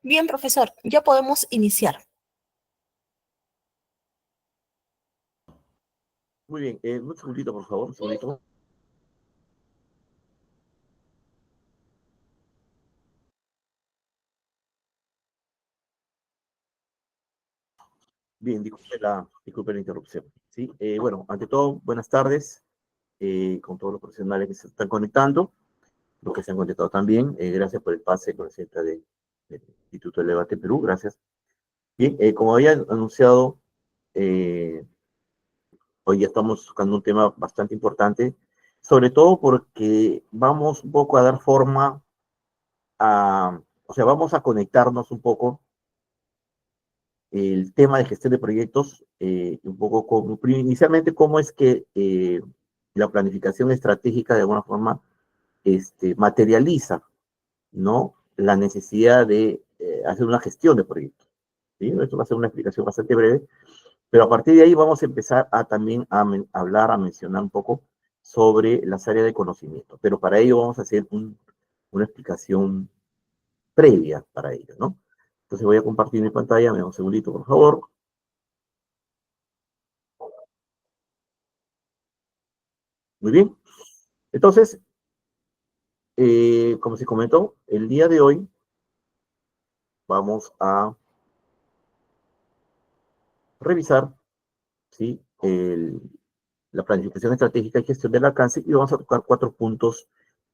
Bien, profesor, ya podemos iniciar. Muy bien, un segundito, por favor, un segundito. Bien, disculpe la interrupción. ¿Sí? Bueno, ante todo, buenas tardes con todos los profesionales que se están conectando, los que se han conectado también. Gracias por el pase con la presidenta del Instituto del Debate Perú, gracias. Bien, como había anunciado, eh, hoy ya estamos tocando un tema bastante importante, sobre todo porque vamos un poco a dar forma o sea, vamos a conectarnos un poco el tema de gestión de proyectos, un poco inicialmente cómo es que la planificación estratégica de alguna forma materializa, ¿no? La necesidad de hacer una gestión de proyectos. ¿Sí? Esto va a ser una explicación bastante breve, pero a partir de ahí vamos a empezar a también hablar, a mencionar un poco sobre las áreas de conocimiento, pero para ello vamos a hacer una explicación previa para ello, ¿no? Entonces voy a compartir mi pantalla, me da un segundito, por favor. Muy bien. Entonces, como se comentó, el día de hoy vamos a revisar, ¿sí? La planificación estratégica y gestión del alcance y vamos a tocar 4 puntos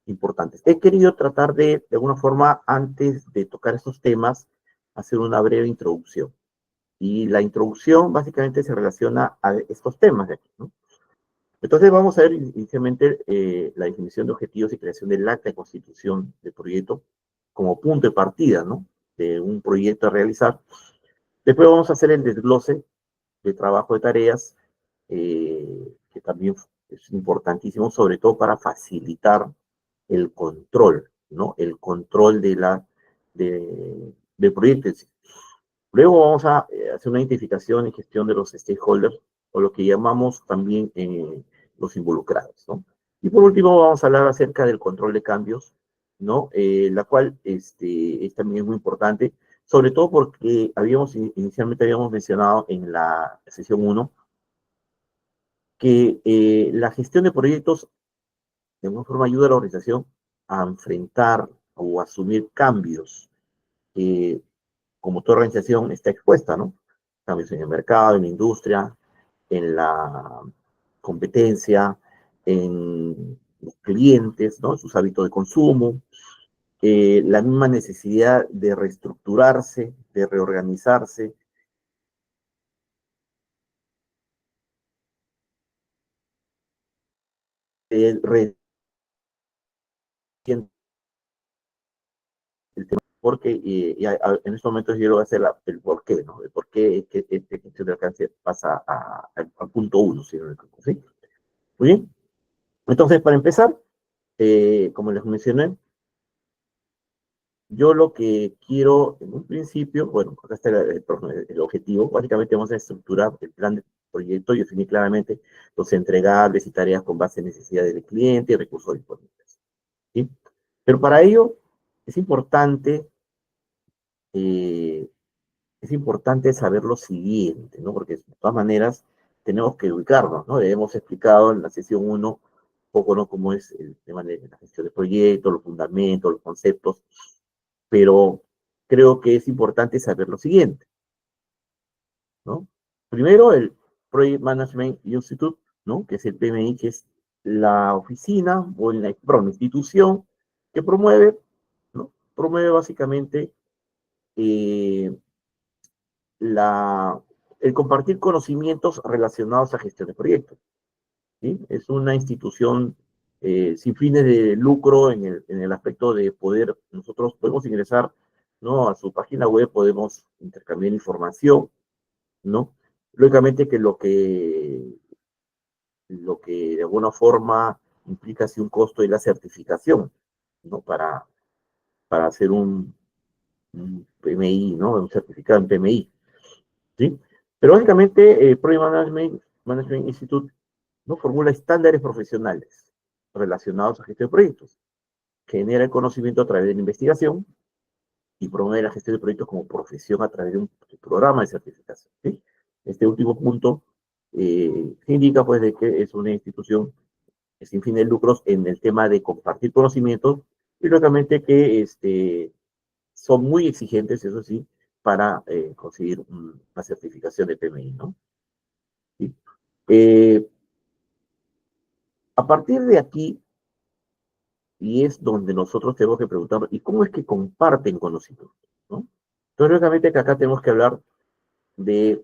importantes. He querido tratar de alguna forma, antes de tocar estos temas, hacer una breve introducción. Y la introducción básicamente se relaciona a estos temas de aquí, ¿no? Entonces vamos a ver inicialmente la definición de objetivos y creación del acta de constitución del proyecto como punto de partida, ¿no? De un proyecto a realizar. Después vamos a hacer el desglose de trabajo de tareas, que también es importantísimo, sobre todo para facilitar el control, ¿no? El control del proyecto. Luego vamos a hacer una identificación y gestión de los stakeholders, o lo que llamamos también los involucrados, ¿no? Y por último vamos a hablar acerca del control de cambios, ¿no? La cual también es muy importante, sobre todo porque inicialmente habíamos mencionado en la sesión 1 que la gestión de proyectos de alguna forma ayuda a la organización a enfrentar o asumir cambios que como toda organización está expuesta, ¿no? Cambios en el mercado, en la industria, en la competencia, en los clientes, ¿no? Sus hábitos de consumo, la misma necesidad de reestructurarse, de reorganizarse, de el tema, porque en estos momentos yo voy a hacer el por qué, ¿no? El por qué es que este gestión de alcance pasa al punto 1, ¿sí? ¿Sí? Muy bien. Entonces, para empezar, como les mencioné, yo lo que quiero en un principio, bueno, acá está el objetivo, básicamente vamos a estructurar el plan de proyecto y definir claramente los entregables y tareas con base en necesidades del cliente y recursos disponibles. ¿Sí? Pero para ello es importante, eh, es importante saber lo siguiente, ¿no? Porque de todas maneras tenemos que ubicarnos, ¿no? Le hemos explicado en la sesión 1 un poco, ¿no? Cómo es el tema de la gestión de proyectos, los fundamentos, los conceptos, pero creo que es importante saber lo siguiente, ¿no? Primero, el Project Management Institute, ¿no? Que es el PMI, que es la oficina o la institución que promueve, ¿no? Promueve básicamente eh, la, el compartir conocimientos relacionados a gestión de proyectos. ¿Sí? Es una institución sin fines de lucro en el aspecto de poder, nosotros podemos ingresar, ¿no? A su página web, podemos intercambiar información, ¿no? Lógicamente que lo que de alguna forma implica así un costo de la certificación, ¿no? Para hacer un PMI, ¿no? Un certificado en PMI, ¿sí? Pero básicamente, Project Management Institute no formula estándares profesionales relacionados a gestión de proyectos, genera el conocimiento a través de la investigación, y promueve la gestión de proyectos como profesión a través de un programa de certificación. ¿Sí? Este último punto indica pues de que es una institución sin fines de lucros en el tema de compartir conocimientos y lógicamente que son muy exigentes, eso sí, para conseguir una certificación de PMI, ¿no? ¿Sí? Eh, a partir de aquí, y es donde nosotros tenemos que preguntar, ¿y cómo es que comparten conocimientos? ¿No? Entonces, lógicamente que acá tenemos que hablar de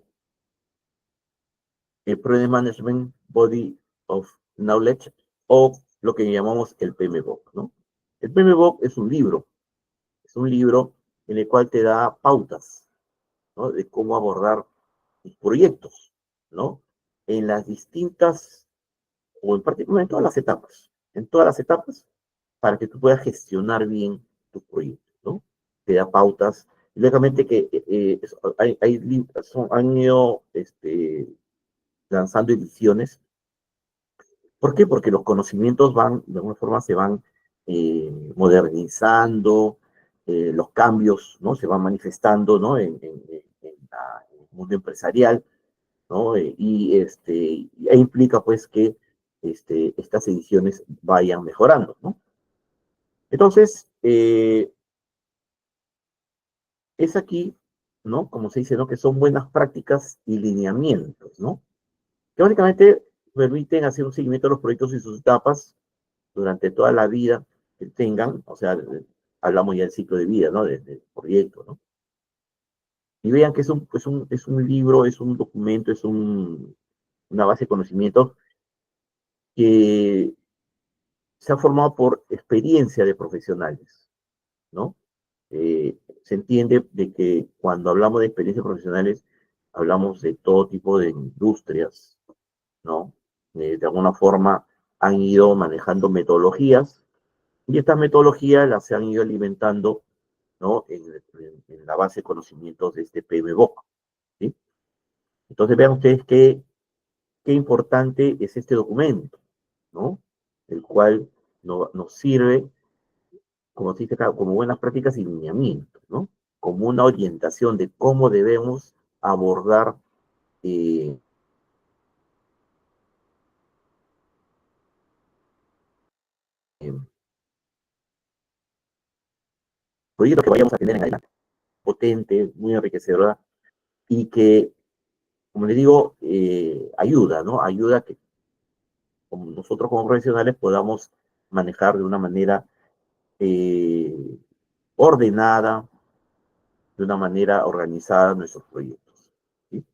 el Project Management Body of Knowledge o lo que llamamos el PMBOK, ¿no? El PMBOK es un libro en el cual te da pautas, ¿no? De cómo abordar tus proyectos, ¿no? En las distintas, o en particular en todas las etapas, para que tú puedas gestionar bien tus proyectos, ¿no? Te da pautas. Y lógicamente que han ido lanzando ediciones. ¿Por qué? Porque los conocimientos van, de alguna forma, se van modernizando, los cambios, ¿no? Se van manifestando, ¿no? En el mundo empresarial, ¿no? E implica, pues, que estas ediciones vayan mejorando, ¿no? Entonces, es aquí, ¿no? Como se dice, ¿no? Que son buenas prácticas y lineamientos, ¿no? Que básicamente permiten hacer un seguimiento de los proyectos y sus etapas durante toda la vida que tengan, o sea, hablamos ya del ciclo de vida, ¿no? Del proyecto, ¿no? Y vean que es un libro, es un documento, una base de conocimientos que se ha formado por experiencia de profesionales, ¿no? Se entiende de que cuando hablamos de experiencias profesionales, hablamos de todo tipo de industrias, ¿no? De alguna forma han ido manejando metodologías y estas metodologías las se han ido alimentando, ¿no? En la base de conocimientos de este PMBOK, ¿sí? Entonces vean ustedes qué importante es este documento, ¿no? El cual nos sirve, como se dice acá, como buenas prácticas y lineamientos, ¿no? Como una orientación de cómo debemos abordar eh, proyectos que vayamos a tener en adelante, potente, muy enriquecedora, y que, como les digo, ayuda, ¿no? Ayuda a que como nosotros como profesionales podamos manejar de una manera eh, ordenada, de una manera organizada nuestros proyectos, ¿sí?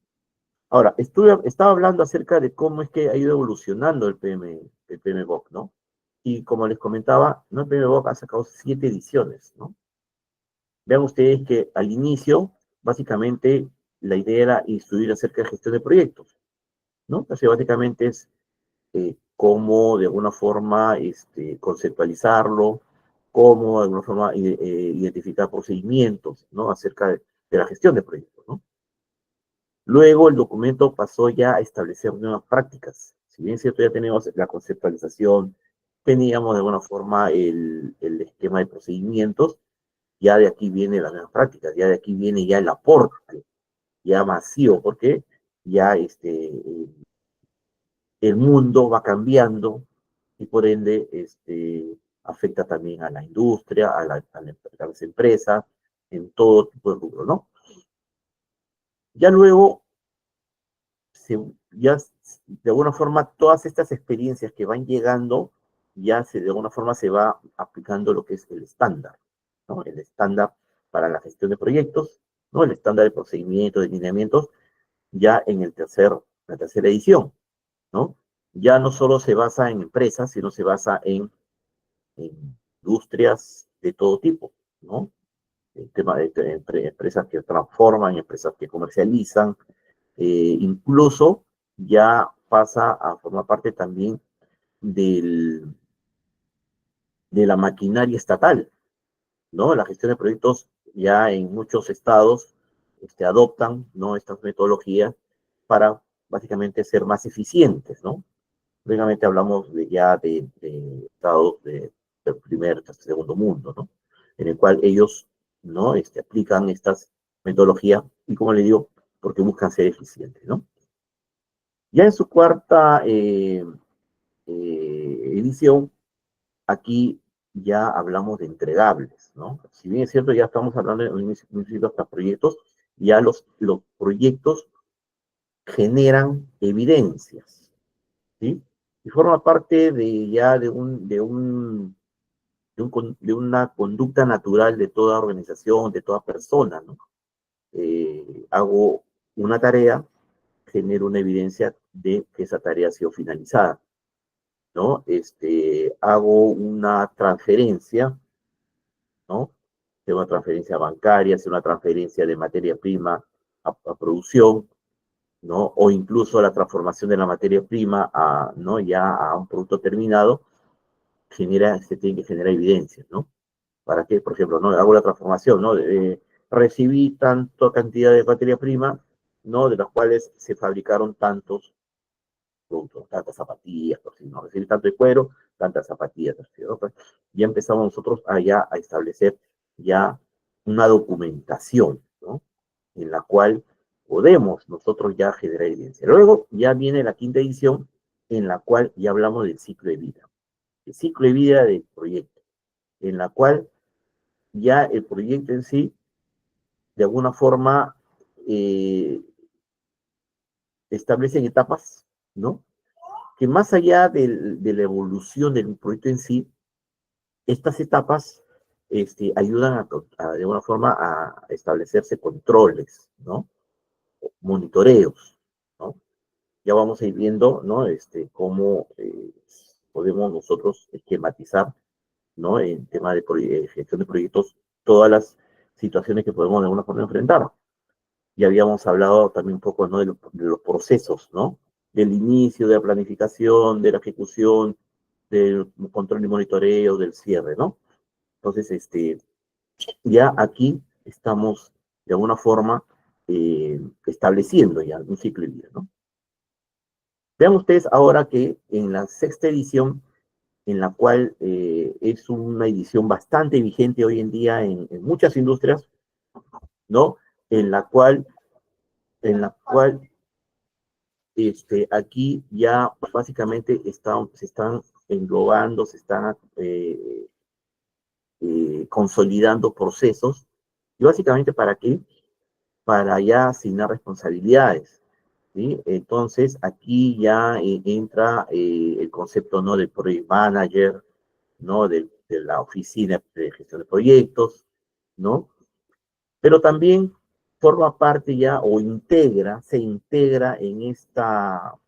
Ahora, estaba hablando acerca de cómo es que ha ido evolucionando el PMBOK, ¿no? Y como les comentaba, ¿no? El PMBOK ha sacado 7 ediciones, ¿no? Vean ustedes que al inicio, básicamente, la idea era instruir acerca de gestión de proyectos, ¿no? Entonces, básicamente es cómo de alguna forma conceptualizarlo, cómo de alguna forma identificar procedimientos, ¿no? Acerca de la gestión de proyectos, ¿no? Luego el documento pasó ya a establecer nuevas prácticas. Si bien es cierto, ya teníamos la conceptualización, teníamos de alguna forma el esquema de procedimientos, ya de aquí vienen las nuevas prácticas, ya de aquí viene ya el aporte, ya masivo, porque ya el mundo va cambiando y por ende afecta también a la industria, a las empresas, en todo tipo de rubro, ¿no? Ya luego, ya de alguna forma, todas estas experiencias que van llegando, de alguna forma se va aplicando lo que es el estándar, ¿no? El estándar para la gestión de proyectos, ¿no? El estándar de procedimientos, de lineamientos, ya en la tercera edición, ¿no? Ya no solo se basa en empresas, sino se basa en industrias de todo tipo, ¿no? El tema de empresas que transforman, empresas que comercializan, incluso ya pasa a formar parte también del, de la maquinaria estatal, ¿no? La gestión de proyectos ya en muchos estados adoptan, ¿no? Estas metodologías para básicamente ser más eficientes, ¿no? Obviamente hablamos de estados del primer, segundo mundo, ¿no? En el cual ellos ¿no? Aplican estas metodologías y, como le digo, porque buscan ser eficientes, ¿no? Ya en su cuarta edición, aquí ya hablamos de entregables, ¿no? Si bien es cierto, ya estamos hablando de un inicio hasta proyectos, ya los proyectos generan evidencias, ¿sí? Y forma parte de ya de una conducta natural de toda organización, de toda persona, ¿no? Hago una tarea, genero una evidencia de que esa tarea ha sido finalizada, ¿no? Hago una transferencia, ¿no? Sea una transferencia bancaria, sea una transferencia de materia prima a producción, ¿no? O incluso la transformación de la materia prima a, ¿no? Ya a un producto terminado, se tiene que generar evidencia, ¿no? Para que, por ejemplo, ¿no? Hago la transformación, ¿no? Recibí tanta cantidad de materia prima, ¿no? De las cuales se fabricaron tantos productos, tantas zapatillas, por si no recibí tanto de cuero, tantas zapatillas, ¿no? Pues, ya empezamos nosotros allá a establecer ya una documentación, ¿no? En la cual podemos nosotros ya generar evidencia. Luego ya viene la quinta edición, en la cual ya hablamos del ciclo de vida, el ciclo de vida del proyecto, en la cual ya el proyecto en sí, de alguna forma, eh, establecen etapas, ¿no? Que más allá de la evolución del proyecto en sí, estas etapas ayudan de alguna forma a establecerse controles, ¿no? Monitoreos, ¿no? Ya vamos a ir viendo, ¿no? Cómo podemos nosotros esquematizar, ¿no? En tema de gestión de proyectos, todas las situaciones que podemos de alguna forma enfrentar. Ya habíamos hablado también un poco, ¿no? De los procesos, ¿no? Del inicio, de la planificación, de la ejecución, del control y monitoreo, del cierre, ¿no? Entonces, ya aquí estamos de alguna forma estableciendo ya un ciclo de vida, ¿no? Vean ustedes ahora que en la sexta edición, en la cual es una edición bastante vigente hoy en día en muchas industrias, ¿no? En la cual, en la cual aquí ya básicamente se están englobando, se están consolidando procesos. ¿Y básicamente para qué? Para ya asignar responsabilidades, ¿sí? Entonces, aquí ya entra el concepto, ¿no? Del project manager, ¿no? De la oficina de gestión de proyectos, ¿no? Pero también forma parte ya o se integra en esta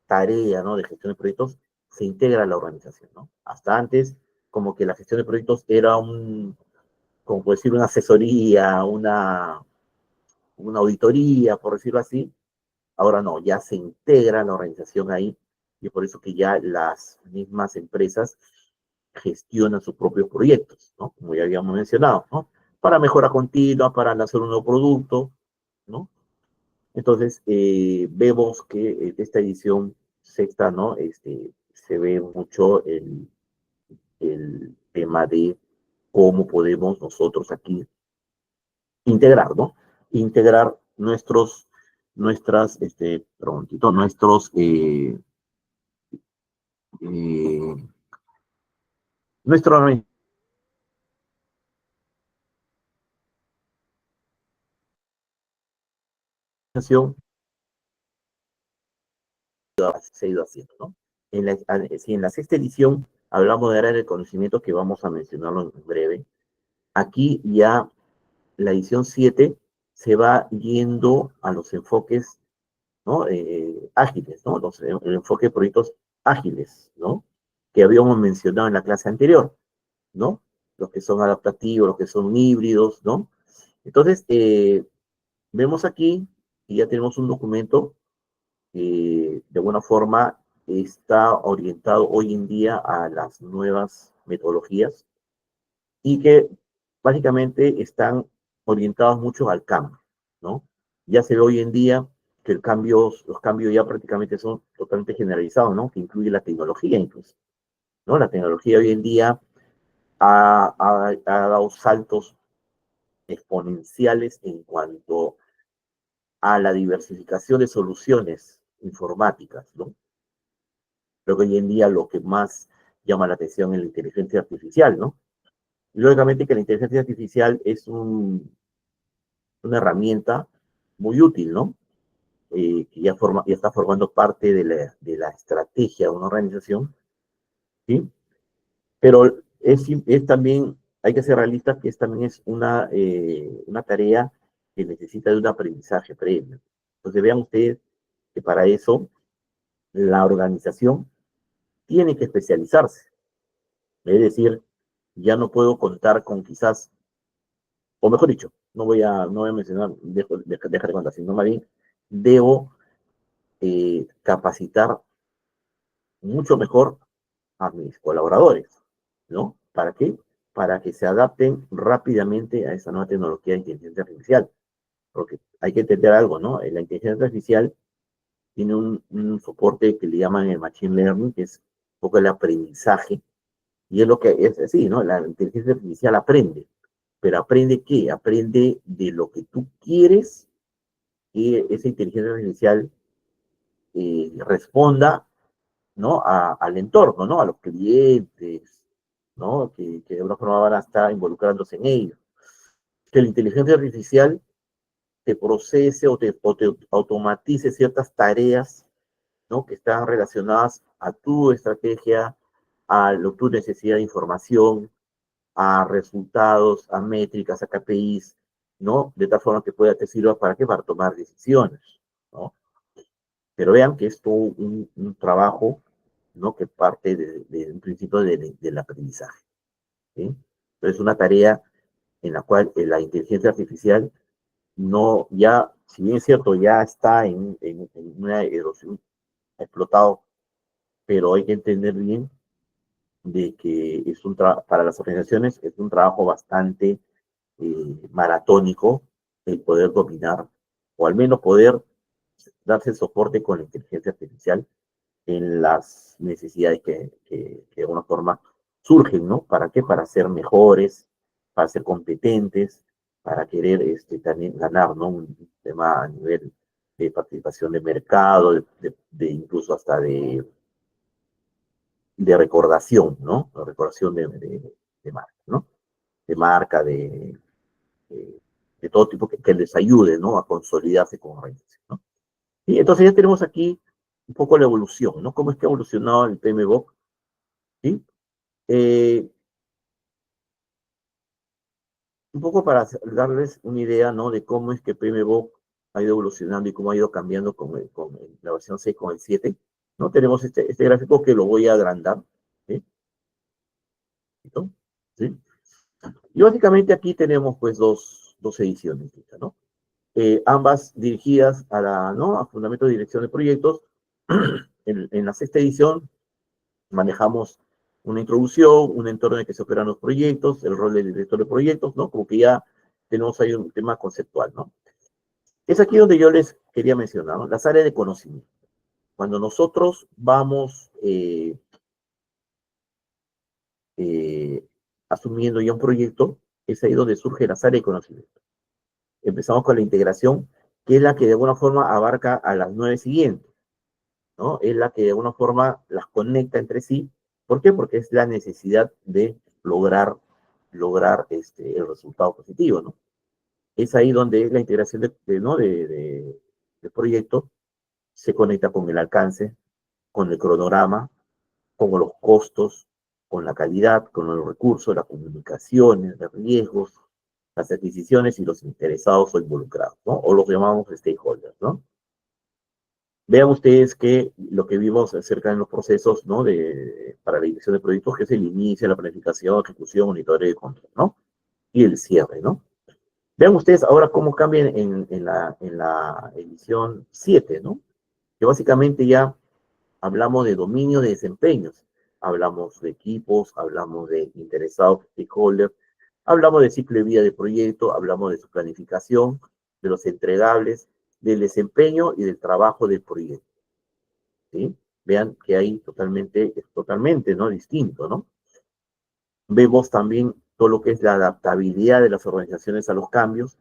tarea, ¿no? De gestión de proyectos, se integra a la organización, ¿no? Hasta antes, como que la gestión de proyectos era como puedo decir, una asesoría, una auditoría, por decirlo así. Ahora no, ya se integra la organización ahí y por eso que ya las mismas empresas gestionan sus propios proyectos, ¿no? Como ya habíamos mencionado, ¿no? Para mejora continua, para lanzar un nuevo producto, ¿no? Entonces, vemos que esta edición sexta, ¿no? Se ve mucho el tema de cómo podemos nosotros aquí integrar, ¿no? Integrar nuestros, eh, nuestra organización se ha ido haciendo, ¿no? Si en la sexta edición hablamos de área de conocimiento, que vamos a mencionarlo en breve, aquí ya la edición 7 se va yendo a los enfoques, ¿no? Ágiles, ¿no? El enfoque de proyectos ágiles, ¿no? Que habíamos mencionado en la clase anterior, ¿no? Los que son adaptativos, los que son híbridos, ¿no? Entonces, vemos aquí que ya tenemos un documento que de alguna forma está orientado hoy en día a las nuevas metodologías y que básicamente están orientados mucho al cambio, ¿no? Ya se ve hoy en día que los cambios ya prácticamente son totalmente generalizados, ¿no? Que incluye la tecnología incluso, ¿no? La tecnología hoy en día ha dado saltos exponenciales en cuanto a la diversificación de soluciones informáticas, ¿no? Creo que hoy en día lo que más llama la atención es la inteligencia artificial, ¿no? Y lógicamente que la inteligencia artificial es una herramienta muy útil, ¿no? Que ya está formando parte de la estrategia de una organización, ¿sí? Pero es también, hay que ser realistas, que también es una tarea que necesita de un aprendizaje previo. Entonces vean ustedes que para eso la organización tiene que especializarse. Es decir, ya no puedo contar con quizás, o mejor dicho, no voy a mencionar, dejar de contar, sino más bien debo capacitar mucho mejor a mis colaboradores, ¿no? ¿Para qué? Para que se adapten rápidamente a esa nueva tecnología de inteligencia artificial. Porque hay que entender algo, ¿no? La inteligencia artificial tiene un soporte que le llaman el machine learning, que es un poco el aprendizaje, y es lo que es así, ¿no? La inteligencia artificial aprende, pero ¿aprende qué? Aprende de lo que tú quieres que esa inteligencia artificial responda, ¿no? Al entorno, ¿no? A los clientes, ¿no? Que de alguna forma van a estar involucrándose en ello. Que la inteligencia artificial te procese o te automatice ciertas tareas, ¿no? Que están relacionadas a tu estrategia, a tu necesidad de información, a resultados, a métricas, a KPIs, ¿no? De tal forma que te sirva para que para tomar decisiones, ¿no? Pero vean que es todo un trabajo, ¿no? Que parte de un principio del aprendizaje, ¿sí? Entonces es una tarea en la cual la inteligencia artificial no, ya, si bien es cierto, ya está en una erosión, explotado, pero hay que entender bien de que es para las organizaciones es un trabajo bastante maratónico el poder dominar, o al menos poder darse soporte con la inteligencia artificial en las necesidades que de alguna forma surgen, ¿no? ¿Para qué? Para ser mejores, para ser competentes, para querer también ganar, ¿no? Un tema a nivel de participación de mercado, de incluso hasta de recordación, ¿no? La recordación de marca, ¿no? De marca, de todo tipo que les ayude, ¿no? A consolidarse como organización, ¿no? Y entonces ya tenemos aquí un poco la evolución, ¿no? ¿Cómo es que ha evolucionado el PMBOK? ¿Sí? Eh, un poco para darles una idea, ¿no? De cómo es que PMBOK ha ido evolucionando y cómo ha ido cambiando con la versión 6 con el 7, ¿no? Tenemos este gráfico que lo voy a agrandar, ¿sí? ¿Sí? Y básicamente aquí tenemos pues dos ediciones, ¿no? Ambas dirigidas ¿no? A fundamento de dirección de proyectos. En la sexta edición manejamos una introducción, un entorno en el que se operan los proyectos, el rol del director de proyectos, ¿no? Como que ya tenemos ahí un tema conceptual, ¿no? Es aquí donde yo les quería mencionar, ¿no? Las áreas de conocimiento. Cuando nosotros vamos eh, asumiendo ya un proyecto, es ahí donde surge las áreas de conocimiento. Empezamos con la integración, que es la que de alguna forma abarca a las 9 siguientes, ¿no? Es la que de alguna forma las conecta entre sí. ¿Por qué? Porque es la necesidad de lograr el resultado positivo, ¿no? Es ahí donde la integración ¿no? de proyecto se conecta con el alcance, con el cronograma, con los costos, con la calidad, con los recursos, las comunicaciones, los riesgos, las adquisiciones y los interesados o involucrados, ¿no? O los llamamos stakeholders, ¿no? Vean ustedes que lo que vimos acerca de los procesos, ¿no? Para la dirección de proyectos, que es el inicio, la planificación, ejecución, monitoreo y control, ¿no? Y el cierre, ¿no? Vean ustedes ahora cómo cambia en la edición 7, ¿no? Que básicamente ya hablamos de dominio de desempeños, hablamos de equipos, hablamos de interesados, stakeholders, hablamos de ciclo de vida de proyecto, hablamos de su planificación, de los entregables, del desempeño y del trabajo del proyecto, ¿sí? Vean que ahí es totalmente, ¿no? Distinto, ¿no? Vemos también todo lo que es la adaptabilidad de las organizaciones a los cambios.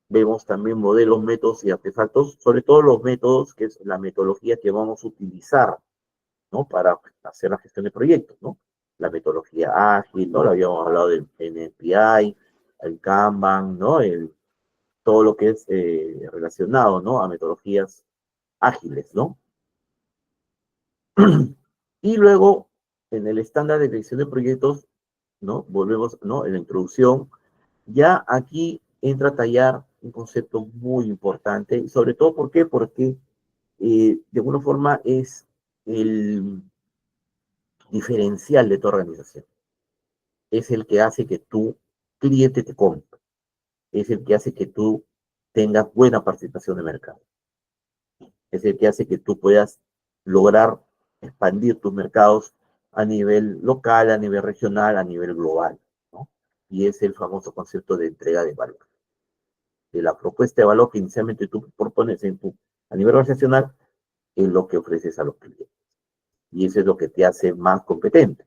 Vemos también modelos, métodos y artefactos, sobre todo los métodos, que es la metodología que vamos a utilizar, ¿no? Para hacer la gestión de proyectos, ¿no? La metodología ágil, ¿no? Lo habíamos hablado del NPI, el Kanban, ¿no? Todo lo que es relacionado, ¿no? A metodologías ágiles, ¿no? Y luego, en el estándar de dirección de proyectos, ¿no? Volvemos, ¿no? En la introducción, ya aquí entra a tallar un concepto muy importante, y sobre todo, ¿por qué? Porque de alguna forma es el diferencial de tu organización. Es el que hace que tu cliente te compre. Es el que hace que tú tengas buena participación de mercado. Es el que hace que tú puedas lograr expandir tus mercados a nivel local, a nivel regional, a nivel global, ¿no? Y es el famoso concepto de entrega de valor. De la propuesta de valor que inicialmente tú propones a nivel organizacional es lo que ofreces a los clientes. Y eso es lo que te hace más competente.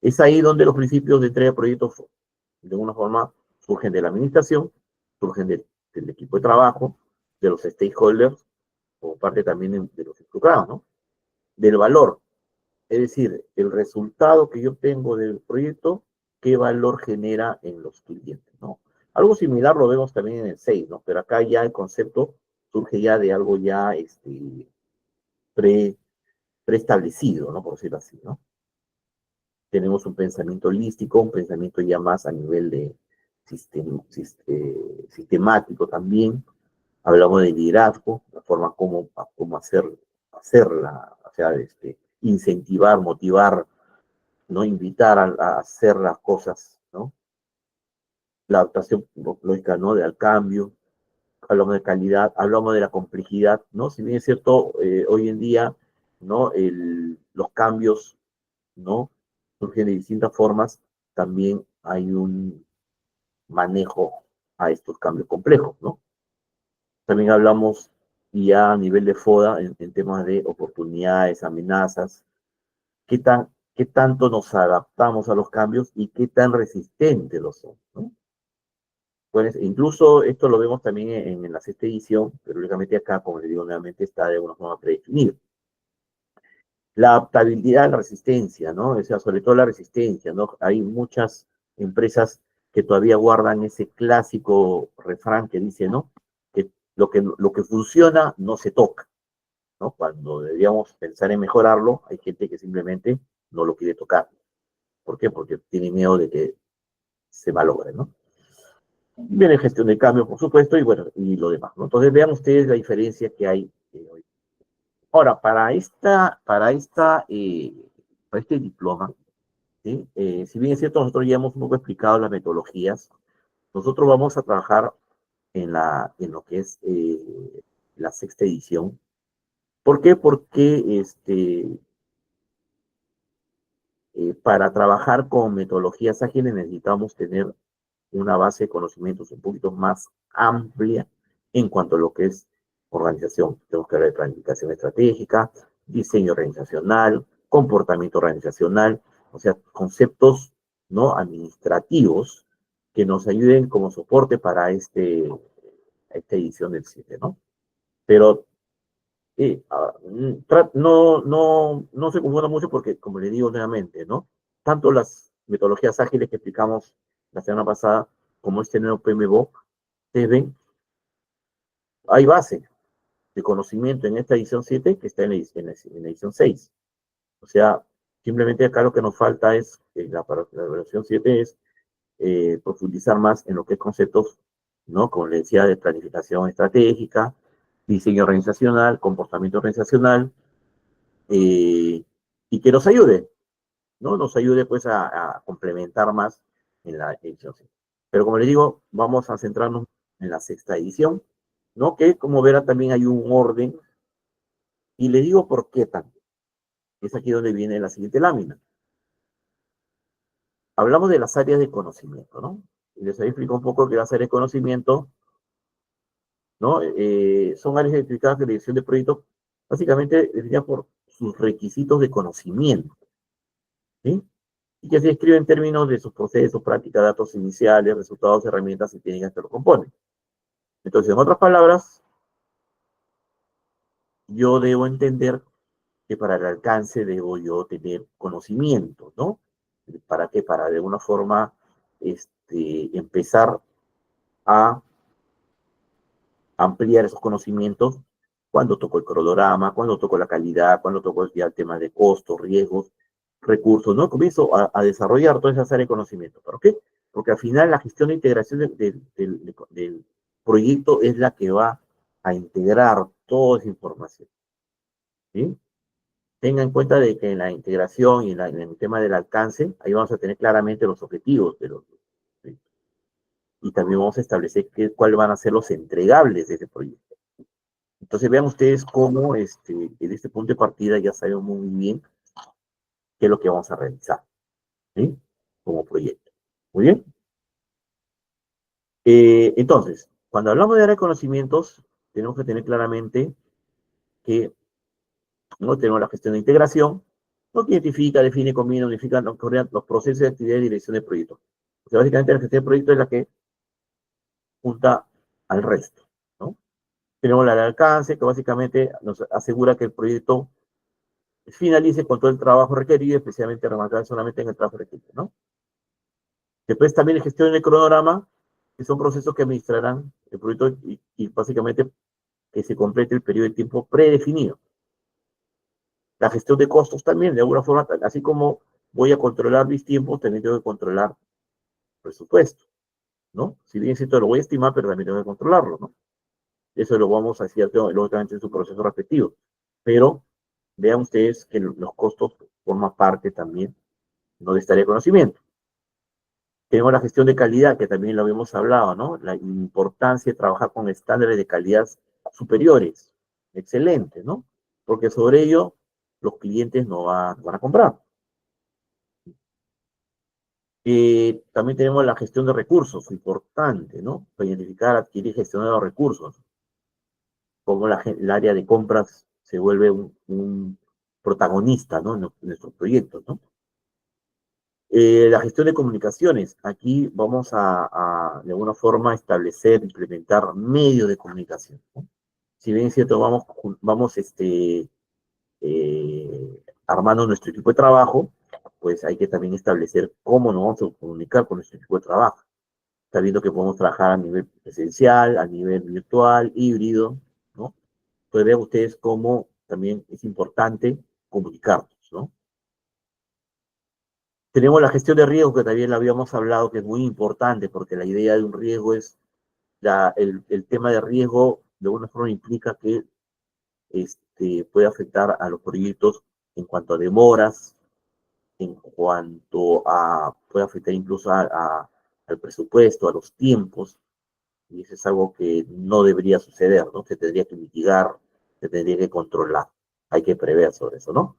Es ahí donde los principios de entrega de proyectos, de alguna forma, surgen de la administración, surgen del equipo de trabajo, de los stakeholders, o parte también de los involucrados, ¿no? Del valor. Es decir, el resultado que yo obtengo del proyecto, qué valor genera en los clientes, ¿no? Algo similar lo vemos también en el 6, ¿no? Pero acá ya el concepto surge ya de algo ya pre, preestablecido, ¿no? Por decirlo así, ¿no? Tenemos un pensamiento holístico, un pensamiento ya más a nivel de sistemático también. Hablamos de liderazgo, la forma como hacerla, o sea, incentivar, motivar, ¿no? Invitar a hacer las cosas, ¿no? La adaptación lógica, ¿no? Al cambio, hablamos de calidad, hablamos de la complejidad, ¿no? Si bien es cierto, hoy en día, ¿no? Los cambios, ¿no? Surgen de distintas formas, también hay un manejo a estos cambios complejos, ¿no? También hablamos ya a nivel de FODA en temas de oportunidades, amenazas, qué tanto nos adaptamos a los cambios y qué tan resistentes lo son, ¿no? Pues incluso esto lo vemos también en la sexta edición, pero lógicamente acá, como les digo nuevamente, está de alguna forma predefinido. La adaptabilidad, la resistencia, ¿no? O sea, sobre todo la resistencia, ¿no? Hay muchas empresas que todavía guardan ese clásico refrán que dice, ¿no? Que lo que funciona no se toca, ¿no? Cuando deberíamos pensar en mejorarlo, hay gente que simplemente no lo quiere tocar. ¿Por qué? Porque tiene miedo de que se malogre, ¿no? Viene gestión de cambio, por supuesto, y bueno, y lo demás, ¿no? Entonces vean ustedes la diferencia que hay hoy. Ahora, para este diploma, ¿sí? Si bien es cierto, nosotros ya hemos un poco explicado las metodologías, nosotros vamos a trabajar en lo que es la sexta edición. ¿Por qué? Porque para trabajar con metodologías ágiles necesitamos tener una base de conocimientos un poquito más amplia en cuanto a lo que es organización. Tenemos que hablar de planificación estratégica, diseño organizacional, comportamiento organizacional, o sea, conceptos, ¿no? Administrativos que nos ayuden como soporte para esta edición del 7, ¿no? Pero no se confunda mucho porque, como le digo nuevamente, ¿no? Tanto las metodologías ágiles que explicamos la semana pasada como este nuevo PMBOK deben, hay base de conocimiento en esta edición 7 que está en la edición 6. O sea, simplemente acá lo que nos falta es, la versión 7 es profundizar más en lo que es conceptos, ¿no? Como le decía, de planificación estratégica, diseño organizacional, comportamiento organizacional, y que nos ayude, ¿no? Nos ayude pues a complementar más en la edición 7. Pero como les digo, vamos a centrarnos en la sexta edición, ¿no? Que como verán también hay un orden, y les digo por qué también. Es aquí donde viene la siguiente lámina. Hablamos de las áreas de conocimiento, ¿no? Y les explico un poco que las áreas de conocimiento, ¿no? Son áreas identificadas de dirección de proyectos, básicamente definidas por sus requisitos de conocimiento, ¿sí? y que se describe en términos de sus procesos, prácticas, datos iniciales, resultados, herramientas y técnicas que lo componen. Entonces, en otras palabras, yo debo entender que para el alcance debo yo tener conocimiento, ¿no? ¿Para qué? Para de alguna forma empezar a ampliar esos conocimientos cuando toco el cronograma, cuando toco la calidad, cuando toco ya el tema de costos, riesgos, recursos, ¿no? Comienzo a desarrollar todas esas áreas de conocimiento. ¿Por qué? Porque al final la gestión de integración del proyecto es la que va a integrar toda esa información, ¿sí? Tenga en cuenta de que en la integración y en el tema del alcance, ahí vamos a tener claramente los objetivos de los proyectos. Y también vamos a establecer cuáles van a ser los entregables de ese proyecto. Entonces vean ustedes cómo en este punto de partida ya sabemos muy bien qué es lo que vamos a realizar, ¿sí? Como proyecto. Muy bien. Entonces, cuando hablamos de área de conocimientos, tenemos que tener claramente que no tenemos la gestión de integración, lo que identifica, define, combina, unifica los procesos de actividad y dirección de proyecto. O sea, básicamente la gestión de proyecto es la que junta al resto, ¿no? Tenemos la de alcance, que básicamente nos asegura que el proyecto finalice con todo el trabajo requerido, especialmente remarcar solamente en el trabajo requerido, ¿no? Después también la gestión del cronograma, que son procesos que administrarán el proyecto y básicamente que se complete el periodo de tiempo predefinido. La gestión de costos también, de alguna forma, así como voy a controlar mis tiempos, también tengo que controlar presupuesto, ¿no? Si bien cierto lo voy a estimar, pero también tengo que controlarlo, ¿no? Eso lo vamos a hacer lógicamente en su proceso respectivo. Pero vean ustedes que los costos forman parte también, ¿no?, de esta área de conocimiento. Tenemos la gestión de calidad, que también lo habíamos hablado, ¿no? La importancia de trabajar con estándares de calidad superiores. Excelente, ¿no? Porque sobre ello los clientes no van a comprar. También tenemos la gestión de recursos, importante, ¿no? Para identificar, adquirir y gestionar los recursos. Cómo el área de compras se vuelve un protagonista, ¿no?, en nuestros proyectos, ¿no? La gestión de comunicaciones. Aquí vamos de alguna forma, establecer, implementar medios de comunicación, ¿no? Si bien es cierto, vamos armando nuestro equipo de trabajo, pues hay que también establecer cómo nos vamos a comunicar con nuestro equipo de trabajo. Sabiendo que podemos trabajar a nivel presencial, a nivel virtual, híbrido, ¿no? Pues vean ustedes cómo también es importante comunicarnos, ¿no? Tenemos la gestión de riesgo, que también la habíamos hablado, que es muy importante, porque la idea de un riesgo es, el tema de riesgo de alguna forma implica que puede afectar a los proyectos en cuanto a demoras, en cuanto puede afectar incluso al presupuesto, a los tiempos, y eso es algo que no debería suceder, ¿no? Se tendría que mitigar, se tendría que controlar, hay que prever sobre eso, ¿no?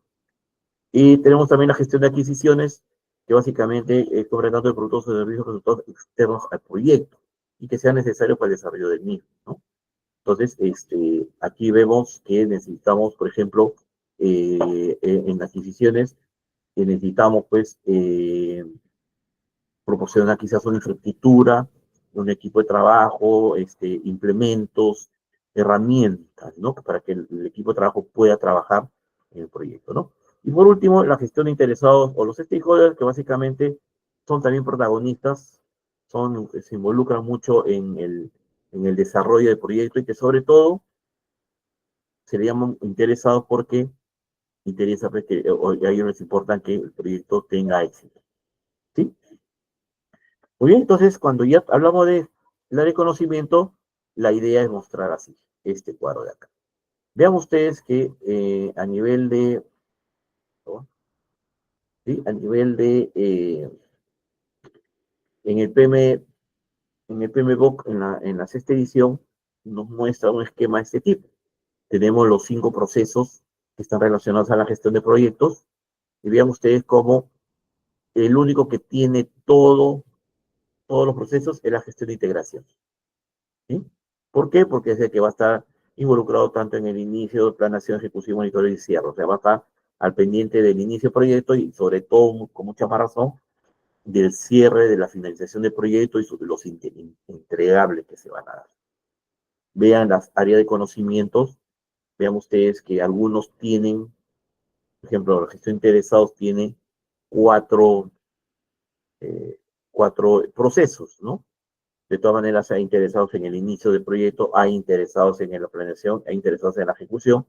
Y tenemos también la gestión de adquisiciones, que básicamente es sobre tanto de productos o servicios resultados externos al proyecto y que sea necesario para el desarrollo del mismo, ¿no? Entonces, aquí vemos que necesitamos, por ejemplo, en adquisiciones, que necesitamos, pues, proporcionar quizás una infraestructura, un equipo de trabajo, implementos, herramientas, ¿no? Para que el equipo de trabajo pueda trabajar en el proyecto, ¿no? Y por último, la gestión de interesados o los stakeholders, que básicamente son también protagonistas, se involucran mucho en el desarrollo del proyecto y que sobre todo se le llaman interesados porque interesa, pues, a ellos les importa que el proyecto tenga éxito, ¿sí? Muy bien, entonces cuando ya hablamos de la de conocimiento, la idea es mostrar así, este cuadro de acá. Vean ustedes que a nivel de, ¿no?, ¿sí?, a nivel de, en el PM, en el PMBOK, en la sexta edición, nos muestra un esquema de este tipo. Tenemos los 5 procesos que están relacionados a la gestión de proyectos, y vean ustedes cómo el único que tiene todos los procesos es la gestión de integración, ¿sí? ¿Por qué? Porque es el que va a estar involucrado tanto en el inicio, planeación, ejecución, monitoreo y cierre. O sea, va a estar al pendiente del inicio del proyecto y sobre todo, con mucha más razón, del cierre, de la finalización del proyecto y sobre los entregables que se van a dar. Vean las áreas de conocimientos, vean ustedes que algunos tienen, por ejemplo, los que están interesados tienen cuatro, cuatro procesos, ¿no? De todas maneras, hay interesados en el inicio del proyecto, hay interesados en la planeación, hay interesados en la ejecución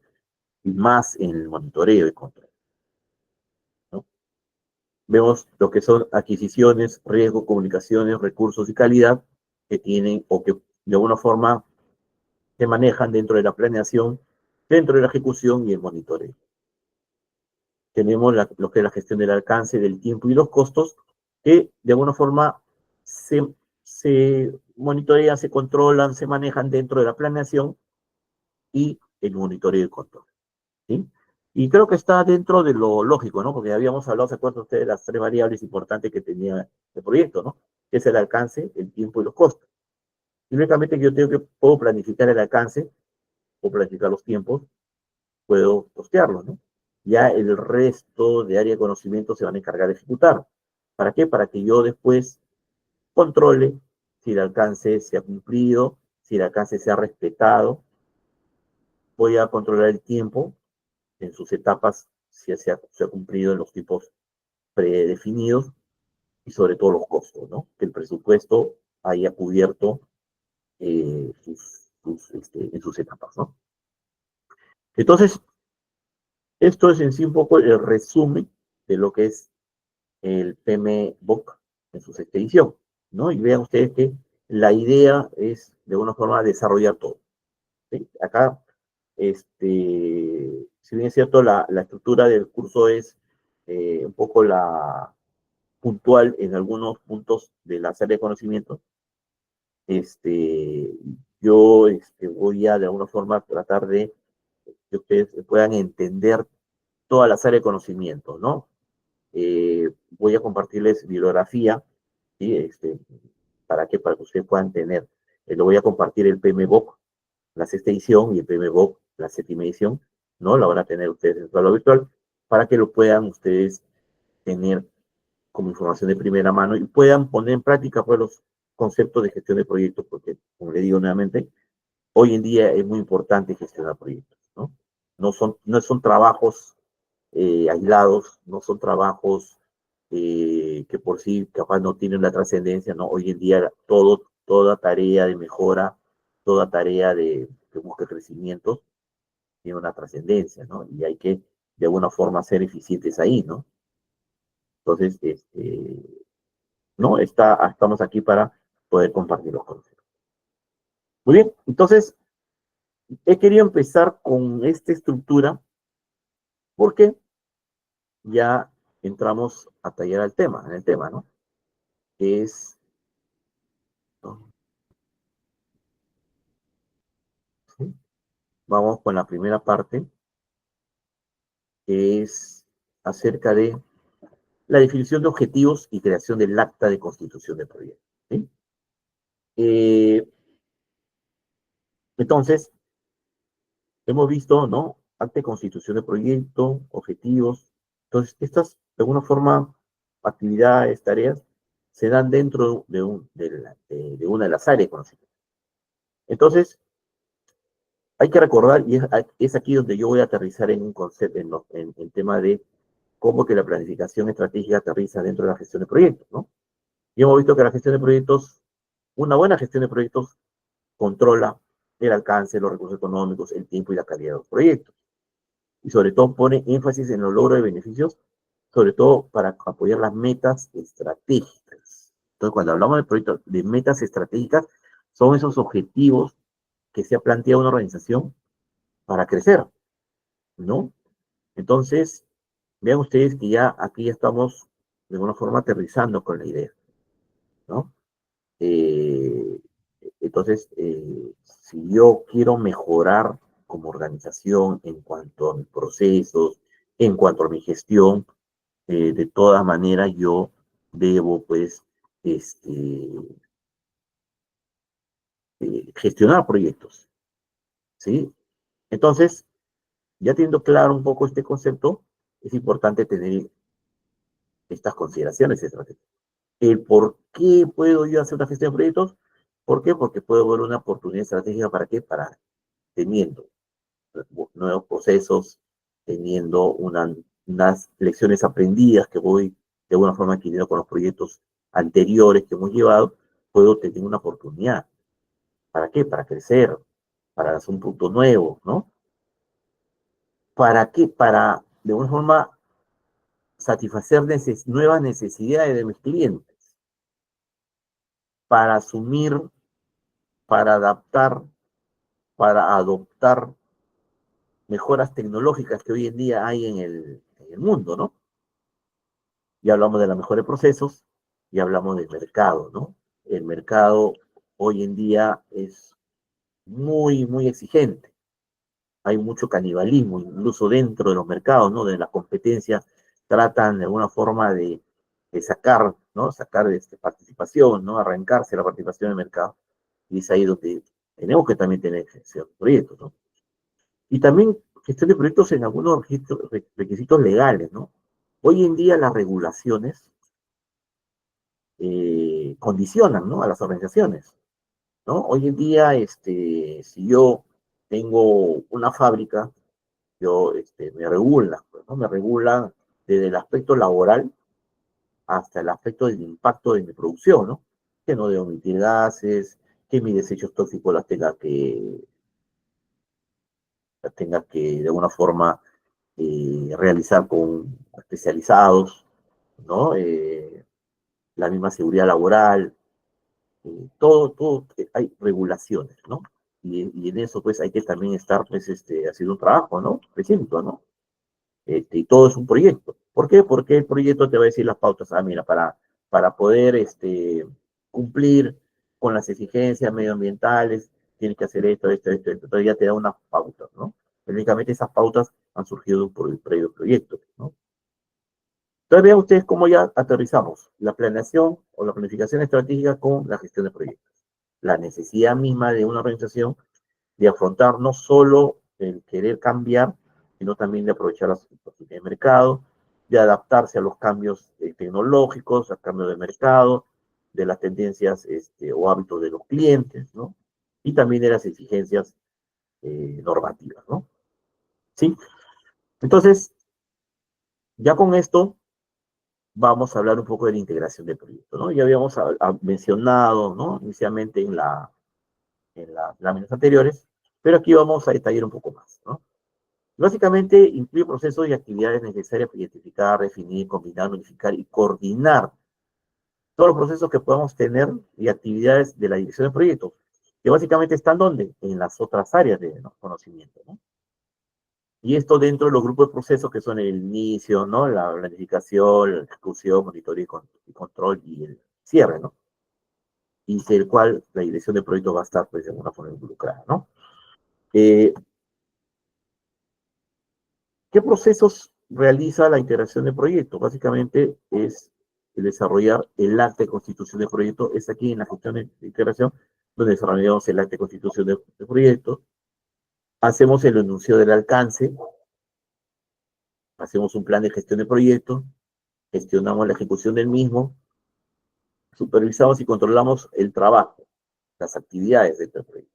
y más en el monitoreo y control, ¿no? Vemos lo que son adquisiciones, riesgo, comunicaciones, recursos y calidad que tienen o que de alguna forma se manejan dentro de la planeación, dentro de la ejecución y el monitoreo. Tenemos lo que es la gestión del alcance, del tiempo y los costos, que de alguna forma se monitorean, se controlan, se manejan dentro de la planeación y el monitoreo y el control, ¿sí? Y creo que está dentro de lo lógico, ¿no? Porque habíamos hablado, ¿se acuerdan ustedes, de las tres variables importantes que tenía el proyecto, ¿no? Que es el alcance, el tiempo y los costos. Y únicamente yo tengo que, puedo planificar el alcance, puedo planificar los tiempos, puedo costearlo, ¿no? Ya el resto de área de conocimiento se van a encargar de ejecutar. ¿Para qué? Para que yo después controle si el alcance se ha cumplido, si el alcance se ha respetado. Voy a controlar el tiempo en sus etapas, si se ha cumplido en los tipos predefinidos y sobre todo los costos, ¿no? Que el presupuesto haya cubierto en sus etapas, ¿no? Entonces, esto es en sí un poco el resumen de lo que es el PMBOK en su sexta edición, ¿no? Y vean ustedes que la idea es, de alguna forma, desarrollar todo, ¿sí? Acá, si bien es cierto, la estructura del curso es un poco la puntual en algunos puntos de la área de conocimiento, este, yo voy a, de alguna forma, tratar de que ustedes puedan entender todas las áreas de conocimiento, ¿no? Voy a compartirles bibliografía, ¿sí? ¿Para qué? Para que ustedes puedan tener. Lo voy a compartir el PMBOK, la sexta edición, y el PMBOK, la séptima edición, ¿no? La van a tener ustedes en su aula virtual, para que lo puedan ustedes tener como información de primera mano y puedan poner en práctica pues, los conceptos de gestión de proyectos, porque, como le digo nuevamente, hoy en día es muy importante gestionar proyectos, ¿no? No son trabajos aislados, no son trabajos que por sí capaz no tienen la trascendencia, ¿no? Hoy en día toda tarea de mejora, toda tarea que busca crecimiento, tiene una trascendencia, ¿no? Y hay que de alguna forma ser eficientes ahí, ¿no? Entonces, ¿no? Estamos aquí para poder compartir los conceptos. Muy bien, entonces, he querido empezar con esta estructura porque ya entramos a tallar en el tema, ¿no? Que es, ¿sí? Vamos con la primera parte, que es acerca de la definición de objetivos y creación del acta de constitución de proyecto, ¿sí? Eh, entonces, hemos visto, ¿no? Acta de constitución de proyecto, objetivos. Entonces, estas, de alguna forma, actividades, tareas, se dan dentro de una de las áreas de conocimiento. Entonces, hay que recordar, y es aquí donde yo voy a aterrizar en un concepto, en el tema de cómo que la planificación estratégica aterriza dentro de la gestión de proyectos, ¿no? Y hemos visto que la gestión de proyectos, una buena gestión de proyectos, controla el alcance, los recursos económicos, el tiempo y la calidad de los proyectos. Y sobre todo pone énfasis en los logros de beneficios, sobre todo para apoyar las metas estratégicas. Entonces, cuando hablamos de proyectos, de metas estratégicas, son esos objetivos que se ha planteado una organización para crecer, ¿no? Entonces, vean ustedes que ya aquí ya estamos de alguna forma aterrizando con la idea, ¿no? Eh, entonces, si yo quiero mejorar como organización en cuanto a mis procesos, en cuanto a mi gestión, de todas maneras yo debo, pues, este, gestionar proyectos, ¿sí? Entonces, ya teniendo claro un poco este concepto, es importante tener estas consideraciones estratégicas. El por qué puedo yo hacer una gestión de proyectos, ¿por qué? Porque puedo ver una oportunidad estratégica para qué, para teniendo nuevos procesos, teniendo unas lecciones aprendidas que voy de alguna forma adquiriendo con los proyectos anteriores que hemos llevado, puedo tener una oportunidad. ¿Para qué? Para crecer, para hacer un punto nuevo, ¿no? ¿Para qué? Para, de alguna forma, satisfacer nuevas necesidades de mis clientes, para asumir, para adaptar, para adoptar mejoras tecnológicas que hoy en día hay en el mundo, ¿no? Ya hablamos de la mejora de procesos, ya hablamos del mercado, ¿no? El mercado hoy en día es muy, muy exigente. Hay mucho canibalismo, incluso dentro de los mercados, ¿no? De la competencia, tratan de alguna forma de sacar, ¿no? Sacar participación, ¿no? Arrancarse la participación en el mercado. Y es ahí donde tenemos que también tener gestión de proyectos, ¿no? Y también gestión de proyectos en algunos requisitos legales, ¿no? Hoy en día las regulaciones condicionan, ¿no? A las organizaciones, ¿no? Hoy en día, si yo tengo una fábrica, yo, me regulan, pues, ¿no? Me regulan desde el aspecto laboral hasta el aspecto del impacto de mi producción, ¿no? Que no debo emitir gases, que mis desechos tóxicos las tenga que de alguna forma realizar con especializados, ¿no? La misma seguridad laboral, todo, hay regulaciones, ¿no? Y en eso, pues, hay que también estar, pues, haciendo un trabajo, ¿no? Específico, ¿no? Y todo es un proyecto. ¿Por qué? Porque el proyecto te va a decir las pautas. Ah, mira, para poder, cumplir con las exigencias medioambientales, tienes que hacer esto. Entonces ya te da unas pautas, ¿no? Técnicamente esas pautas han surgido de un previo proyecto, ¿no? Entonces vean ustedes cómo ya aterrizamos la planeación o la planificación estratégica con la gestión de proyectos. La necesidad misma de una organización de afrontar no solo el querer cambiar, sino también de aprovechar las oportunidades de mercado, de adaptarse a los cambios tecnológicos, al cambio de mercado, de las tendencias o hábitos de los clientes, ¿no? Y también de las exigencias normativas, ¿no? ¿Sí? Entonces, ya con esto vamos a hablar un poco de la integración del proyecto, ¿no? Ya habíamos mencionado, ¿no? Inicialmente en las láminas anteriores, pero aquí vamos a detallar un poco más, ¿no? Básicamente incluye procesos y actividades necesarias para identificar, definir, combinar, unificar y coordinar todos los procesos que podamos tener y actividades de la dirección del proyecto, que básicamente están ¿dónde? En las otras áreas de conocimiento, ¿no? Y esto dentro de los grupos de procesos que son el inicio, ¿no? La planificación, la ejecución, monitoreo y control y el cierre, ¿no? Y el cual la dirección del proyecto va a estar, pues, de alguna forma involucrada, ¿no? Eh, ¿Qué procesos realiza la integración de proyectos? Básicamente es el desarrollar el acta de constitución de proyecto. Es aquí en la gestión de integración donde desarrollamos el acta de constitución de proyecto. Hacemos el anuncio del alcance, hacemos un plan de gestión de proyecto, gestionamos la ejecución del mismo, supervisamos y controlamos el trabajo, las actividades del proyecto.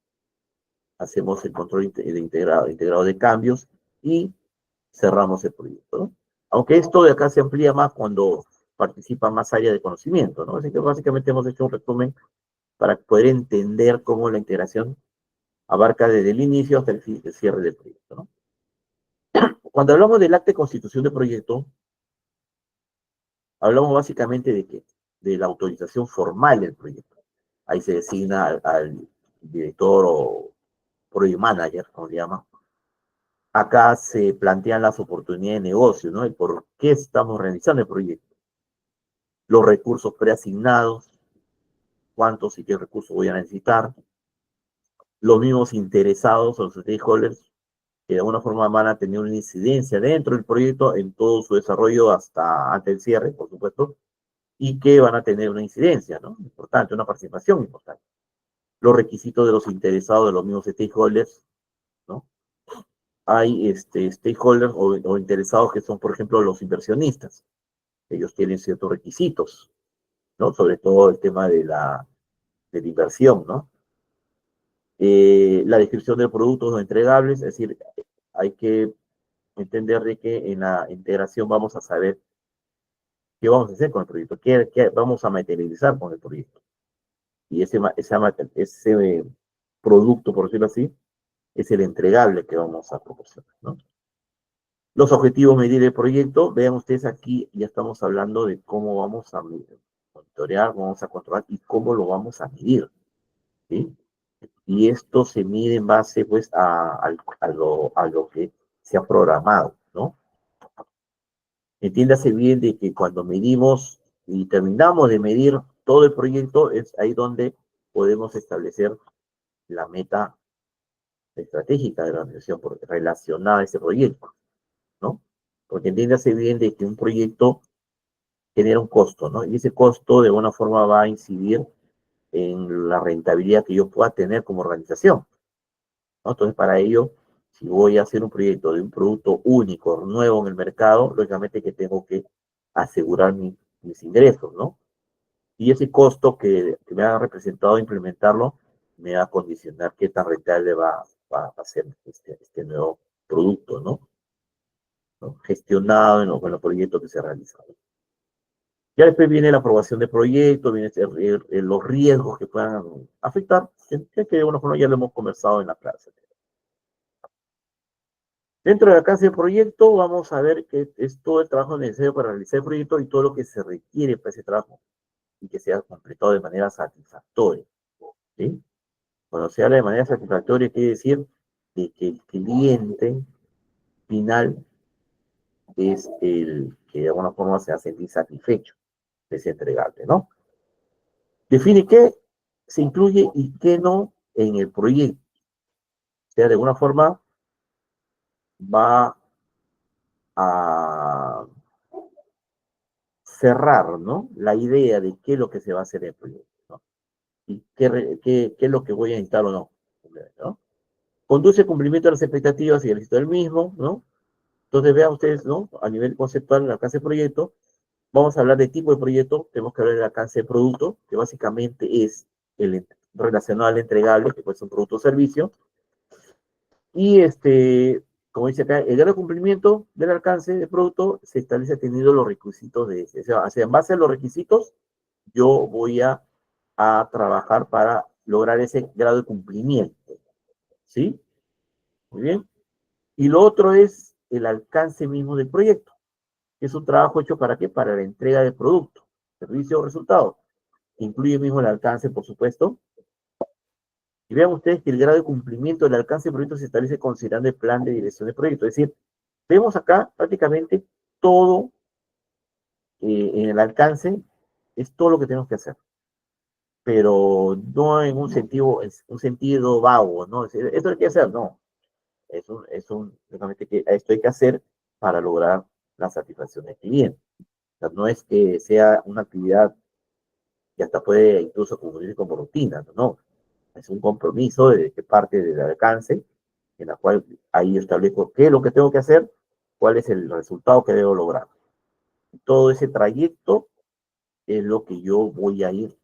Hacemos el control integrado de cambios y cerramos el proyecto, ¿no? Aunque esto de acá se amplía más cuando participa más área de conocimiento, ¿no? Así que básicamente hemos hecho un resumen para poder entender cómo la integración abarca desde el inicio hasta el cierre del proyecto, ¿no? Cuando hablamos del acta de constitución de proyecto, hablamos básicamente de qué? De la autorización formal del proyecto. Ahí se designa al director o project manager, como se llama. Acá se plantean las oportunidades de negocio, ¿no? El por qué estamos realizando el proyecto. Los recursos preasignados, cuántos y qué recursos voy a necesitar. Los mismos interesados o los stakeholders que de alguna forma van a tener una incidencia dentro del proyecto en todo su desarrollo hasta antes del cierre, por supuesto, y que van a tener una incidencia, ¿no? Importante, una participación importante. Los requisitos de los interesados, de los mismos stakeholders, ¿no? hay stakeholders o interesados que son, por ejemplo, los inversionistas. Ellos tienen ciertos requisitos, ¿no? Sobre todo el tema de la inversión, ¿no? La descripción de productos no entregables, es decir, hay que entender de que en la integración vamos a saber qué vamos a hacer con el proyecto, qué vamos a materializar con el proyecto. Y ese producto, por decirlo así, es el entregable que vamos a proporcionar, ¿no? Los objetivos medir el proyecto, vean ustedes aquí, ya estamos hablando de cómo vamos a monitorear, cómo vamos a controlar y cómo lo vamos a medir, ¿sí? Y esto se mide en base, pues, a lo que se ha programado, ¿no? Entiéndase bien de que cuando medimos y terminamos de medir todo el proyecto, es ahí donde podemos establecer la meta estratégica de la organización relacionada a ese proyecto, ¿no? Porque entiéndase bien de que un proyecto genera un costo, ¿no? Y ese costo de alguna forma va a incidir en la rentabilidad que yo pueda tener como organización, ¿no? Entonces, para ello, si voy a hacer un proyecto de un producto único, nuevo en el mercado, lógicamente que tengo que asegurar mis ingresos, ¿no? Y ese costo que me ha representado implementarlo me va a condicionar qué tan rentable va a ser este nuevo producto, ¿no? ¿No? Gestionado en los proyectos que se realizan. Ya después viene la aprobación de proyectos, viene los riesgos que puedan afectar, que de alguna forma ya lo hemos conversado en la clase. Dentro del alcance del proyecto, vamos a ver que es todo el trabajo necesario para realizar el proyecto y todo lo que se requiere para ese trabajo y que sea completado de manera satisfactoria, ¿sí? Cuando se habla de manera satisfactoria, quiere decir de que el cliente final es el que de alguna forma se hace sentir satisfecho de ese entregable, ¿no? Define qué se incluye y qué no en el proyecto. O sea, de alguna forma va a cerrar, ¿no? La idea de qué es lo que se va a hacer en el proyecto, ¿no? Y qué es lo que voy a necesitar o no, ¿no? Conduce cumplimiento de las expectativas y el éxito del mismo, ¿no? Entonces vean ustedes, ¿no? A nivel conceptual, el alcance del proyecto, vamos a hablar de tipo de proyecto, tenemos que hablar del alcance de producto, que básicamente es relacionado al entregable, que puede ser un producto o servicio, y como dice acá, el grado de cumplimiento del alcance del producto se establece teniendo los requisitos de ese. O sea, en base a los requisitos, yo voy a trabajar para lograr ese grado de cumplimiento, ¿sí? Muy bien. Y lo otro es el alcance mismo del proyecto, que es un trabajo hecho para qué? Para la entrega del producto, servicio o resultado. Incluye mismo el alcance, por supuesto. Y vean ustedes que el grado de cumplimiento del alcance del proyecto se establece considerando el plan de dirección del proyecto. Es decir, vemos acá prácticamente todo en el alcance, es todo lo que tenemos que hacer, pero no en un sentido vago, ¿no? Es decir, esto hay que hacer, no. Realmente que esto hay que hacer para lograr la satisfacción del cliente. O sea, no es que sea una actividad que hasta puede incluso cubrir como rutina, no, no. Es un compromiso que parte del alcance, en la cual ahí establezco qué es lo que tengo que hacer, cuál es el resultado que debo lograr. Todo ese trayecto es lo que yo voy a ir,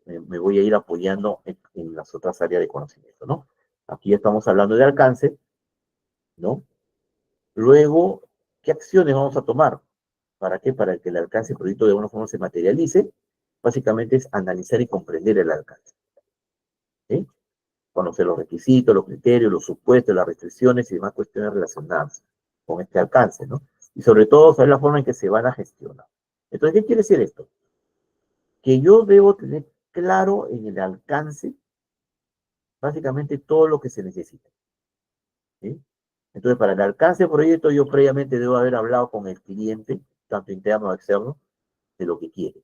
me voy a ir apoyando en las otras áreas de conocimiento, ¿no? Aquí ya estamos hablando de alcance, ¿no? Luego, ¿qué acciones vamos a tomar? ¿Para qué? Para que el alcance del proyecto de alguna forma se materialice. Básicamente es analizar y comprender el alcance, ¿sí? Conocer los requisitos, los criterios, los supuestos, las restricciones y demás cuestiones relacionadas con este alcance, ¿no? Y sobre todo, saber la forma en que se van a gestionar. Entonces, ¿qué quiere decir esto? Que yo debo tener claro en el alcance básicamente todo lo que se necesita, ¿sí? Entonces, para el alcance del proyecto, yo previamente debo haber hablado con el cliente, tanto interno como externo, de lo que quiere.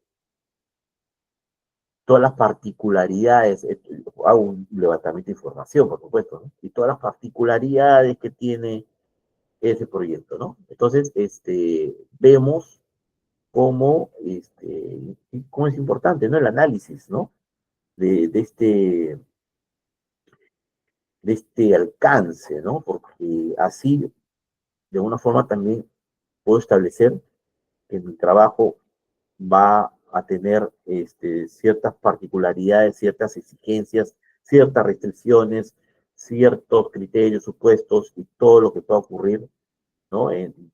Todas las particularidades, hago un levantamiento de información, por supuesto, ¿no? Y todas las particularidades que tiene ese proyecto, ¿no? Entonces, vemos cómo, cómo es importante, ¿no? El análisis, ¿no? De de este alcance, ¿no? Porque así, de alguna forma, también puedo establecer que mi trabajo va a tener ciertas particularidades, ciertas exigencias, ciertas restricciones, ciertos criterios, supuestos y todo lo que pueda ocurrir, ¿no?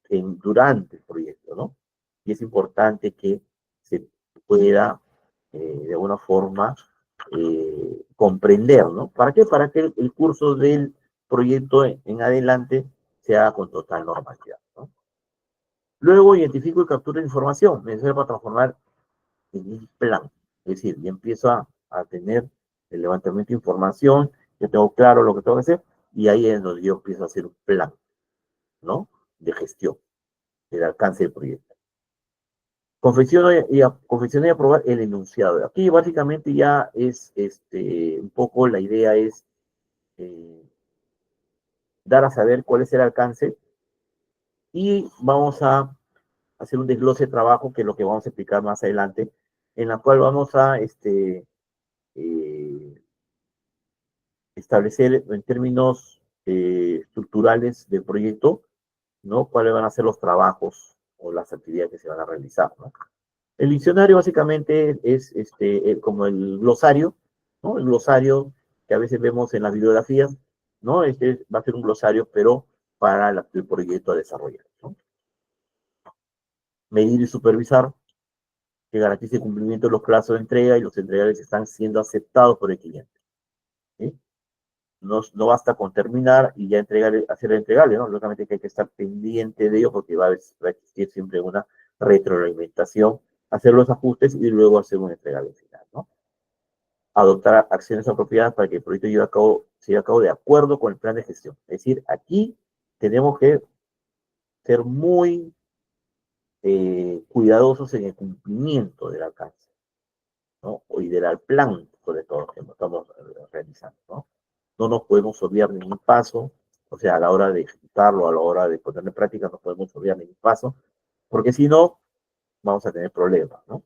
Durante el proyecto, ¿no? Y es importante que se pueda, de alguna forma, comprender, ¿no? ¿Para qué? Para que el curso del proyecto en adelante se haga con total normalidad, ¿no? Luego identifico y capturo información necesaria para transformar en un plan. Es decir, ya empiezo a tener el levantamiento de información, ya tengo claro lo que tengo que hacer, y ahí es donde yo empiezo a hacer un plan, ¿no? De gestión, del alcance del proyecto. Confeccionar y aprobar el enunciado. Aquí básicamente ya es un poco la idea es eh, dar a saber cuál es el alcance y vamos a hacer un desglose de trabajo, que es lo que vamos a explicar más adelante, en la cual vamos a eh, establecer en términos estructurales del proyecto, ¿no? Cuáles van a ser los trabajos o las actividades que se van a realizar, ¿no? El diccionario básicamente es como el glosario, ¿no? El glosario que a veces vemos en las bibliografías, ¿no? Este va a ser un glosario, pero para el proyecto a desarrollar, ¿no? Medir y supervisar, que garantice el cumplimiento de los plazos de entrega y los entregables están siendo aceptados por el cliente, ¿sí? No basta con terminar y ya hacer el entregable, ¿no? Lógicamente que hay que estar pendiente de ello porque va a existir siempre una retroalimentación, hacer los ajustes y luego hacer un entregable final, ¿no? Adoptar acciones apropiadas para que el proyecto se lleve a cabo de acuerdo con el plan de gestión. Es decir, aquí tenemos que ser muy cuidadosos en el cumplimiento del alcance, ¿no? Y del plan, sobre todo, que estamos realizando, ¿no? No nos podemos olvidar ningún paso, o sea, a la hora de ejecutarlo, a la hora de ponerlo en práctica, no podemos olvidar ningún paso, porque si no, vamos a tener problemas, ¿no?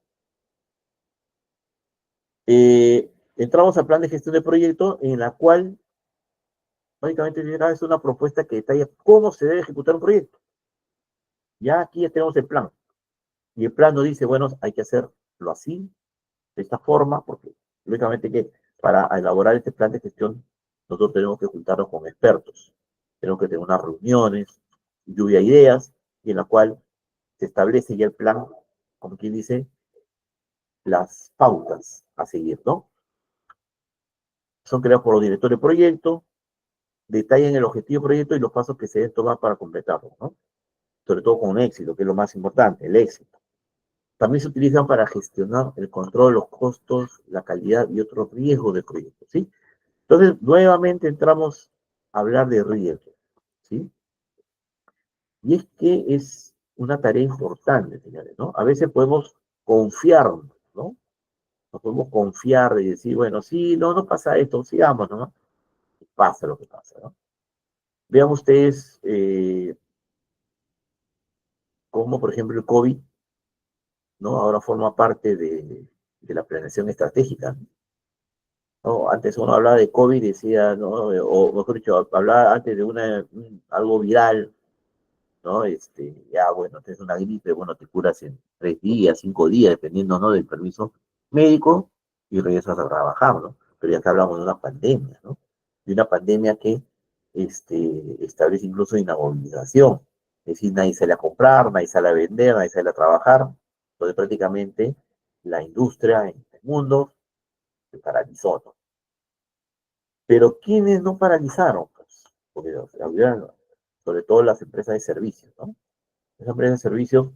Entramos al plan de gestión de proyecto, en la cual básicamente es una propuesta que detalla cómo se debe ejecutar un proyecto. Ya aquí ya tenemos el plan. Y el plan nos dice, bueno, hay que hacerlo así, de esta forma, porque lógicamente que para elaborar este plan de gestión, nosotros tenemos que juntarnos con expertos. Tenemos que tener unas reuniones, lluvia de ideas, y en la cual se establece ya el plan, como quien dice, las pautas a seguir, ¿no? Son creados por los directores de proyecto, detallan el objetivo del proyecto y los pasos que se deben tomar para completarlo, ¿no? Sobre todo con éxito, que es lo más importante, el éxito. También se utilizan para gestionar el control de los costos, la calidad y otros riesgos del proyecto, ¿sí? Entonces, nuevamente entramos a hablar de riesgo, ¿sí? Y es que es una tarea importante, señores, ¿no? A veces podemos confiar, ¿no? Nos podemos confiar y decir, bueno, sí, no pasa esto, sigamos, ¿no? Y pasa lo que pasa, ¿no? Vean ustedes cómo, por ejemplo, el COVID, ¿no? Ahora forma parte de la planeación estratégica, ¿no? Antes uno hablaba de COVID y decía, ¿no? O mejor dicho, hablaba antes de algo viral, ¿no? Ya, bueno, tienes una gripe, bueno, te curas en 3 días, 5 días, dependiendo, ¿no? Del permiso médico y regresas a trabajar, ¿no? Pero ya que hablamos de una pandemia, ¿no? De una pandemia que establece incluso inamovilización. Es decir, nadie sale a comprar, nadie sale a vender, nadie sale a trabajar. Entonces, prácticamente, la industria en el mundo se paralizó, ¿no? Pero ¿quiénes no paralizaron? Pues, porque, o sea, sobre todo las empresas de servicios, ¿no? Las empresas de servicios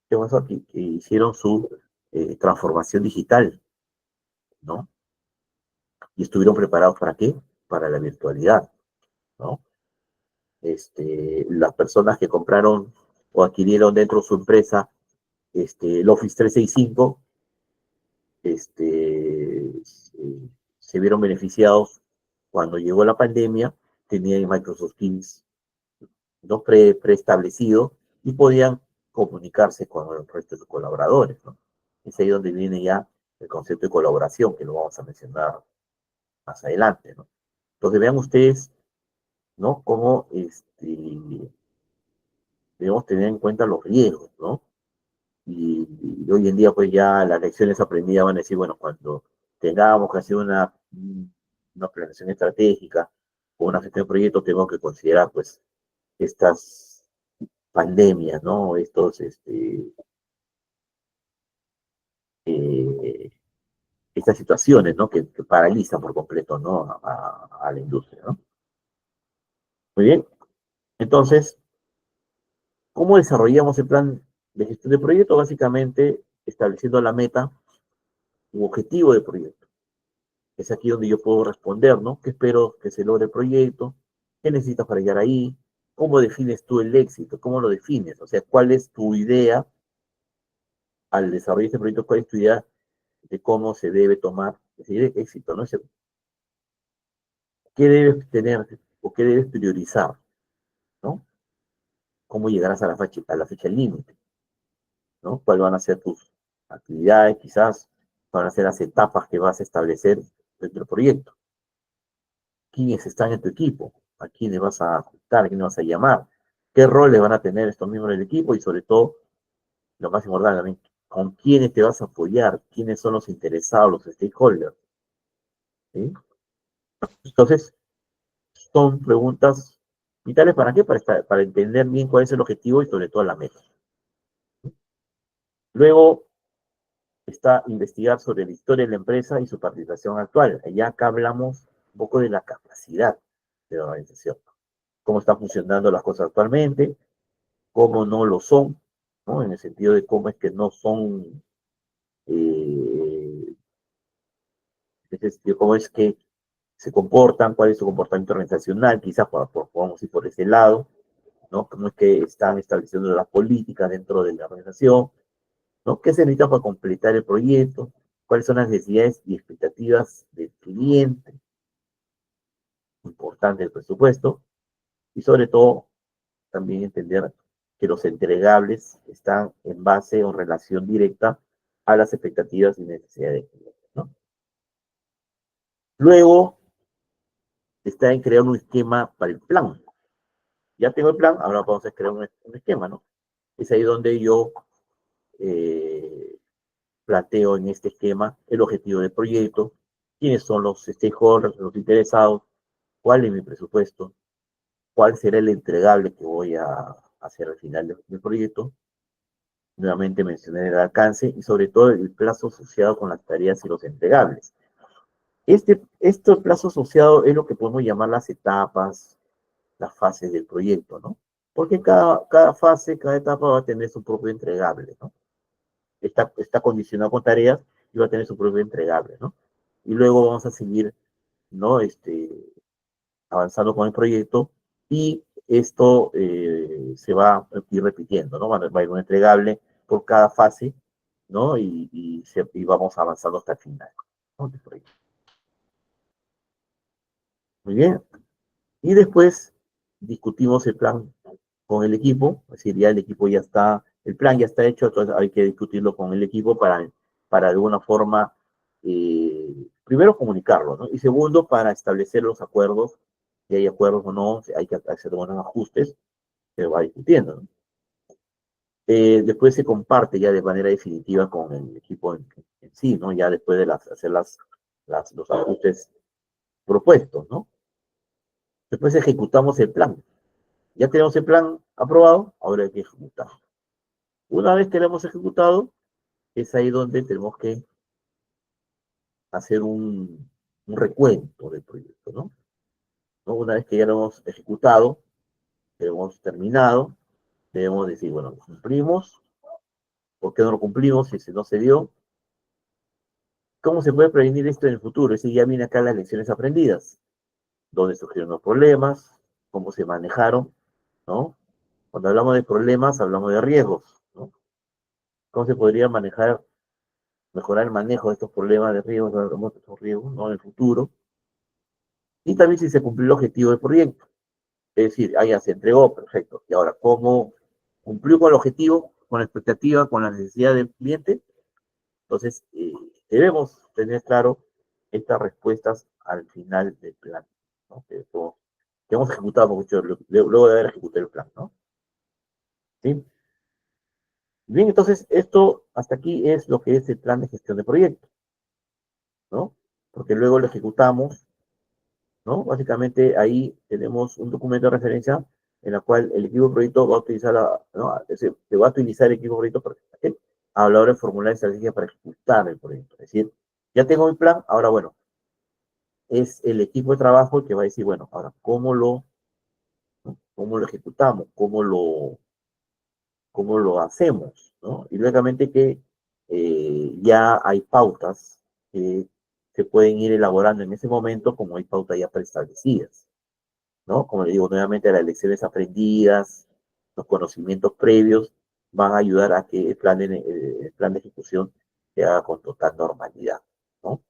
¿qué pasó? Que hicieron su transformación digital, ¿no? Y estuvieron preparados ¿para qué? Para la virtualidad, ¿no? Las personas que compraron o adquirieron dentro de su empresa el Office 365, se vieron beneficiados cuando llegó la pandemia, tenían Microsoft Teams, ¿no? Preestablecido y podían comunicarse con el resto de sus colaboradores, ¿no? Es ahí donde viene ya el concepto de colaboración, que lo vamos a mencionar más adelante, ¿no? Entonces vean ustedes, ¿no? Cómo debemos tener en cuenta los riesgos, ¿no? Y hoy en día, pues ya las lecciones aprendidas van a decir, bueno, cuando tengamos que hacer una planeación estratégica o una gestión de proyectos, tengo que considerar, pues, estas pandemias, ¿no? Eh, estas situaciones, ¿no? Que paralizan por completo, ¿no? A la industria, ¿no? Muy bien. Entonces, ¿cómo desarrollamos el plan de gestión de proyecto? Básicamente, estableciendo la meta u objetivo del proyecto. Es aquí donde yo puedo responder, ¿no? ¿Qué espero que se logre el proyecto? ¿Qué necesitas para llegar ahí? ¿Cómo defines tú el éxito? ¿Cómo lo defines? O sea, ¿cuál es tu idea al desarrollar este proyecto? ¿Cuál es tu idea de cómo se debe tomar ese éxito, ¿no? ¿Qué debes tener o qué debes priorizar, ¿no? ¿Cómo llegarás a la fecha límite, ¿no? ¿Cuáles van a ser tus actividades, quizás? ¿Cuáles van a ser las etapas que vas a establecer dentro del proyecto? ¿Quiénes están en tu equipo? ¿A quiénes vas a ajustar? ¿A quiénes vas a llamar? ¿Qué roles van a tener estos miembros del equipo? Y sobre todo, lo más importante también, ¿con quiénes te vas a apoyar? ¿Quiénes son los interesados, los stakeholders? ¿Sí? Entonces, son preguntas vitales ¿para qué? Para entender bien cuál es el objetivo y sobre todo la meta. Luego está investigar sobre la historia de la empresa y su participación actual. Ya acá hablamos un poco de la capacidad de la organización, cómo están funcionando las cosas actualmente, cómo no lo son, ¿no? En el sentido de cómo es que no son, en ese sentido, cómo es que se comportan, cuál es su comportamiento organizacional, quizás podamos ir por ese lado, ¿no? Cómo es que están estableciendo las políticas dentro de la organización, ¿no? ¿Qué se necesita para completar el proyecto? ¿Cuáles son las necesidades y expectativas del cliente? Importante el presupuesto. Y sobre todo, también entender que los entregables están en base o en relación directa a las expectativas y necesidades del cliente, ¿no? Luego está en crear un esquema para el plan. Ya tengo el plan, ahora vamos a crear un esquema, ¿no? Es ahí donde yo eh, planteo en este esquema el objetivo del proyecto, quiénes son los stakeholders, los interesados, cuál es mi presupuesto, cuál será el entregable que voy a hacer al final del proyecto. Nuevamente mencioné el alcance y sobre todo el plazo asociado con las tareas y los entregables. Este plazo asociado es lo que podemos llamar las etapas, las fases del proyecto, ¿no? Porque cada fase, cada etapa va a tener su propio entregable, ¿no? Está condicionado con tareas y va a tener su propio entregable, ¿no? Y luego vamos a seguir, ¿no? Avanzando con el proyecto y esto se va a ir repitiendo, ¿no? Va a ir un entregable por cada fase, ¿no? Y vamos avanzando hasta el final, ¿no? Muy bien. Y después discutimos el plan con el equipo, es decir, ya el equipo ya está, el plan ya está hecho, entonces hay que discutirlo con el equipo para de alguna forma, primero comunicarlo, ¿no? Y segundo, para establecer los acuerdos, si hay acuerdos o no, si hay que hacer buenos ajustes, se va discutiendo, ¿no? Después se comparte ya de manera definitiva con el equipo en sí, ¿no? Ya después de hacer los ajustes propuestos, ¿no? Después ejecutamos el plan. Ya tenemos el plan aprobado, ahora hay que ejecutar. Una vez que lo hemos ejecutado, es ahí donde tenemos que hacer un recuento del proyecto, ¿no? Una vez que ya lo hemos ejecutado, que lo hemos terminado, debemos decir, bueno, lo cumplimos, ¿por qué no lo cumplimos si no se dio? ¿Cómo se puede prevenir esto en el futuro? Es decir, ya viene acá las lecciones aprendidas, dónde surgieron los problemas, cómo se manejaron, ¿no? Cuando hablamos de problemas, hablamos de riesgos, ¿no? ¿Cómo se podría manejar, mejorar el manejo de estos problemas de riesgos, de estos riesgos, ¿no? En el futuro? Y también si se cumplió el objetivo del proyecto. Es decir, ya se entregó, perfecto. Y ahora, ¿cómo cumplió con el objetivo, con la expectativa, con la necesidad del cliente? Entonces, debemos tener claro estas respuestas al final del plan. ¿no? Que hemos ejecutado mucho luego de haber ejecutado el plan, ¿no? ¿Sí? Bien, entonces esto hasta aquí es lo que es el plan de gestión de proyecto, ¿no? Porque luego lo ejecutamos, ¿no? Básicamente ahí tenemos un documento de referencia en la cual el equipo de proyecto va a utilizar, ¿no? Se va a utilizar el equipo de proyecto a la hora de formular estrategias para ejecutar el proyecto. Es decir, ya tengo mi plan, ahora bueno, es el equipo de trabajo el que va a decir, bueno, ahora, cómo lo ejecutamos? ¿Cómo lo hacemos? ¿No? Y lógicamente que ya hay pautas que se pueden ir elaborando en ese momento, como hay pautas ya preestablecidas, ¿no? Como le digo nuevamente, las lecciones aprendidas, los conocimientos previos van a ayudar a que el plan de ejecución se haga con total normalidad, ¿no?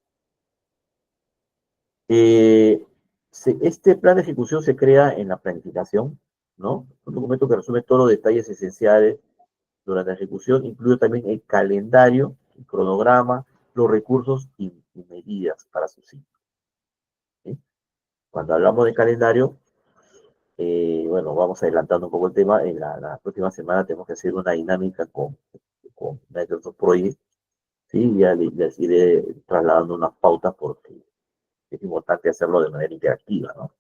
Eh, este plan de ejecución se crea en la planificación, ¿no? Un documento que resume todos los detalles esenciales durante la ejecución, incluye también el calendario, el cronograma, los recursos y medidas para su ciclo, ¿sí? Cuando hablamos de calendario, bueno, vamos adelantando un poco el tema. En la próxima semana tenemos que hacer una dinámica con Microsoft Project, ¿sí? Ya les iré trasladando unas pautas porque es importante hacerlo de manera interactiva, ¿no?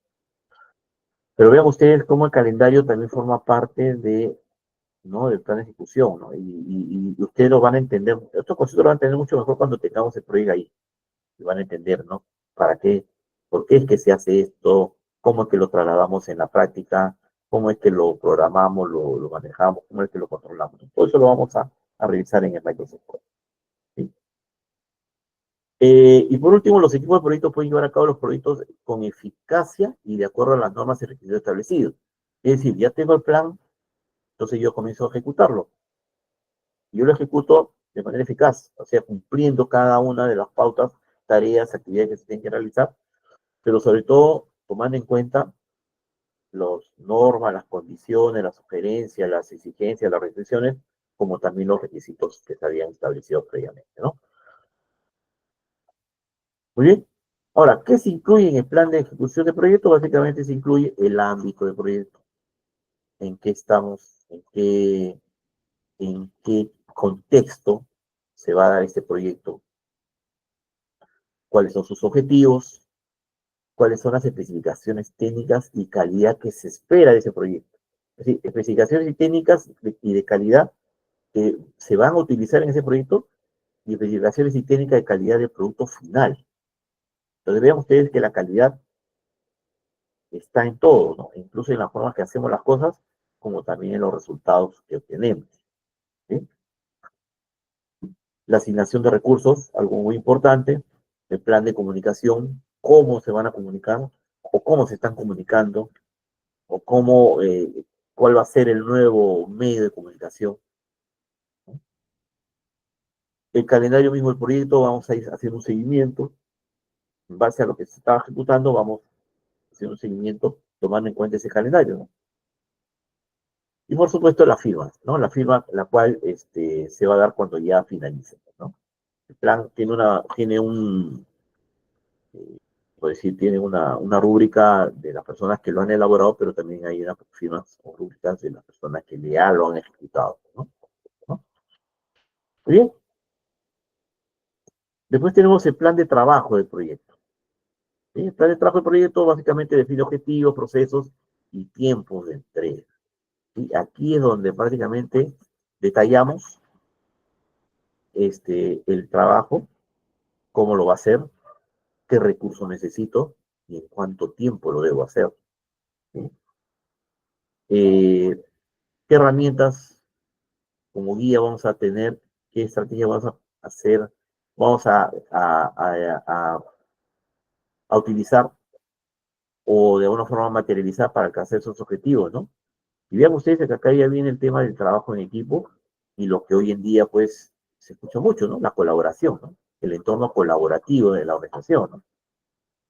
Pero vean ustedes cómo el calendario también forma parte ¿no? Del plan de ejecución, ¿no? Y ustedes lo van a entender, estos conceptos lo van a entender mucho mejor cuando tengamos el proyecto ahí, y van a entender, ¿no? ¿Para qué? ¿Por qué es que se hace esto? ¿Cómo es que lo trasladamos en la práctica? ¿Cómo es que lo programamos, lo manejamos? ¿Cómo es que lo controlamos? Todo eso lo vamos a revisar en el Microsoft Word, ¿sí? Y por último, los equipos de proyectos pueden llevar a cabo los proyectos con eficacia y de acuerdo a las normas y requisitos establecidos. Es decir, ya tengo el plan, entonces yo comienzo a ejecutarlo. Yo lo ejecuto de manera eficaz, o sea, cumpliendo cada una de las pautas, tareas, actividades que se tienen que realizar, pero sobre todo tomando en cuenta las normas, las condiciones, las sugerencias, las exigencias, las restricciones, como también los requisitos que se habían establecido previamente, ¿no? Muy bien. Ahora, ¿qué se incluye en el plan de ejecución de proyecto? Básicamente se incluye el ámbito de proyecto, en qué estamos, en qué contexto se va a dar este proyecto, cuáles son sus objetivos, cuáles son las especificaciones técnicas y calidad que se espera de ese proyecto. Es decir, especificaciones y técnicas y de calidad que se van a utilizar en ese proyecto y especificaciones y técnicas de calidad del producto final. Entonces vean ustedes que la calidad está en todo, ¿no? Incluso en la forma que hacemos las cosas, como también en los resultados que obtenemos, ¿sí? La asignación de recursos, algo muy importante, el plan de comunicación, cómo se van a comunicar o cómo se están comunicando, o cuál va a ser el nuevo medio de comunicación, ¿no? El calendario mismo del proyecto, vamos a ir haciendo un seguimiento, en base a lo que se está ejecutando, vamos haciendo un seguimiento tomando en cuenta ese calendario, ¿no? Y por supuesto la firma, ¿no? La firma, la cual se va a dar cuando ya finalice, ¿no? El plan tiene por decir, tiene una rúbrica de las personas que lo han elaborado, pero también hay unas firmas o rúbricas de las personas que ya lo han ejecutado, ¿no? ¿No? Muy bien. Después tenemos el plan de trabajo del proyecto, ¿sí? El plan de trabajo del proyecto básicamente define objetivos, procesos y tiempos de entrega, ¿sí? Aquí es donde prácticamente detallamos el trabajo, cómo lo va a hacer, qué recursos necesito y en cuánto tiempo lo debo hacer, ¿sí? Eh, qué herramientas como guía vamos a tener, qué estrategia vamos a hacer, vamos a utilizar o de alguna forma materializar para alcanzar esos objetivos, ¿no? Y vean ustedes que acá ya viene el tema del trabajo en equipo y lo que hoy en día, pues, se escucha mucho, ¿no? La colaboración, ¿no? El entorno colaborativo de la organización, ¿no?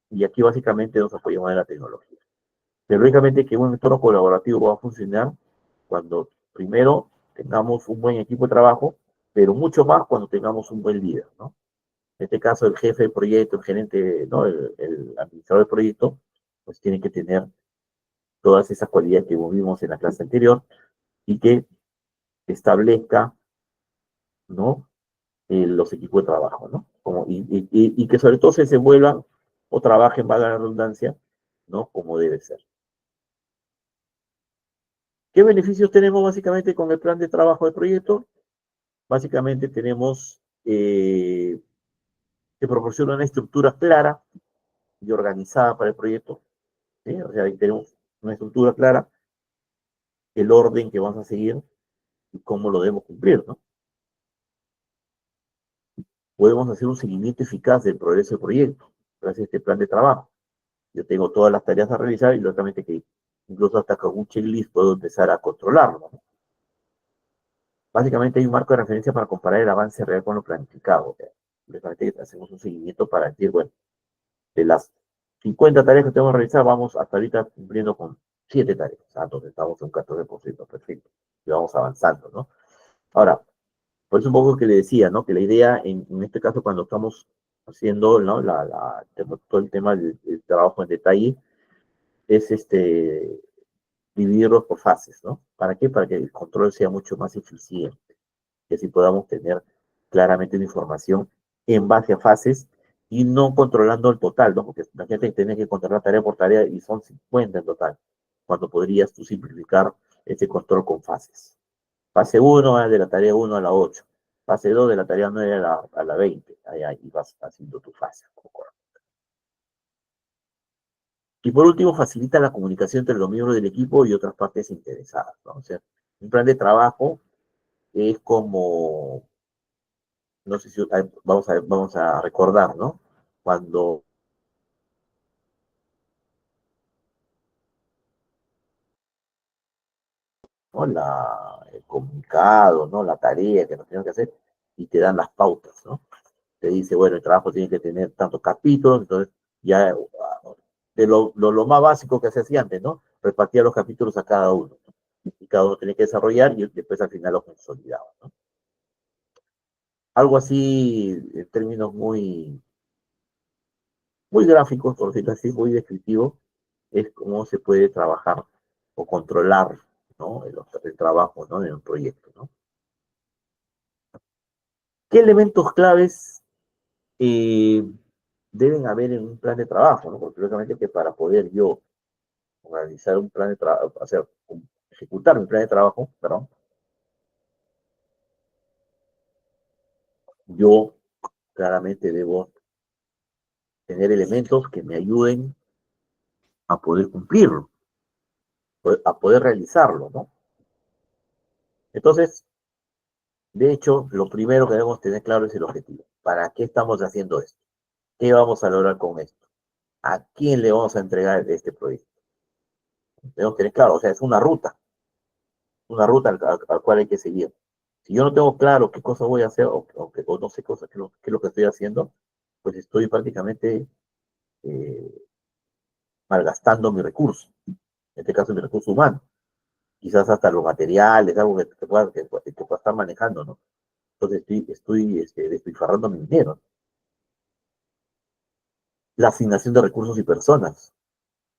Y aquí básicamente nos apoyamos en la tecnología. Pero lógicamente que un entorno colaborativo va a funcionar cuando primero tengamos un buen equipo de trabajo, pero mucho más cuando tengamos un buen líder, ¿no? En este caso, el jefe del proyecto, el gerente, ¿no? El administrador del proyecto, pues tiene que tener todas esas cualidades que vimos en la clase anterior y que establezca, ¿no? Los equipos de trabajo, ¿no? Y que sobre todo se desenvuelvan o trabajen, valga la redundancia, ¿no? Como debe ser. ¿Qué beneficios tenemos básicamente con el plan de trabajo del proyecto? Básicamente tenemos que proporciona una estructura clara y organizada para el proyecto, ¿sí? O sea, ahí tenemos una estructura clara, el orden que vamos a seguir y cómo lo debemos cumplir, ¿no? Podemos hacer un seguimiento eficaz del progreso del proyecto gracias a este plan de trabajo. Yo tengo todas las tareas a realizar y lógicamente que incluso hasta con un checklist puedo empezar a controlarlo, ¿no? Básicamente hay un marco de referencia para comparar el avance real con lo planificado. Básicamente hacemos un seguimiento para decir, bueno, de las 50 tareas que tenemos que realizar, vamos hasta ahorita cumpliendo con 7 tareas. Entonces estamos en un 14%, perfecto. Y vamos avanzando, ¿no? Ahora, por eso un poco que le decía, ¿no? Que la idea, en este caso, cuando estamos haciendo, ¿no? Todo el tema del trabajo en detalle, es dividirlos por fases, ¿no? ¿Para qué? Para que el control sea mucho más eficiente, que así podamos tener claramente una información en base a fases y no controlando el total, ¿no? Porque la gente tiene que controlar tarea por tarea y son 50 en total, cuando podrías tú simplificar ese control con fases. Fase 1 de la tarea 1 a la 8, fase 2 de la tarea 9 a la 20, ahí vas haciendo tu fase. Y por último, facilita la comunicación entre los miembros del equipo y otras partes interesadas, ¿no? O sea, un plan de trabajo es como, no sé si vamos a recordar, ¿no? Cuando, ¿no? El comunicado, ¿no? La tarea que nos tenemos que hacer y te dan las pautas, ¿no? Te dice, bueno, el trabajo tiene que tener tantos capítulos, entonces ya de lo más básico que se hacía antes, ¿no? Repartía los capítulos a cada uno, ¿no? Y cada uno tenía que desarrollar y después al final lo consolidaba, ¿no? Algo así, en términos muy gráficos, por decirlo así, muy descriptivos, es cómo se puede trabajar o controlar, ¿no? El trabajo, ¿no? De un proyecto, ¿no? ¿Qué elementos claves eh, deben haber en un plan de trabajo, ¿no? Porque lógicamente que para poder yo realizar un plan de trabajo, ejecutar un plan de trabajo, perdón, yo claramente debo tener elementos que me ayuden a poder cumplirlo, a poder realizarlo, ¿no? Entonces, de hecho, lo primero que debemos tener claro es el objetivo. ¿Para qué estamos haciendo esto? ¿Qué vamos a lograr con esto? ¿A quién le vamos a entregar este proyecto? Debemos tener claro, o sea, es una ruta al cual hay que seguir. Si yo no tengo claro qué cosa voy a hacer o no sé qué es lo que estoy haciendo, pues estoy prácticamente eh, malgastando mi recurso, en este caso mi recurso humano, quizás hasta los materiales, algo que pueda estar manejando, ¿no? Entonces estoy despilfarrando mi dinero. La asignación de recursos y personas,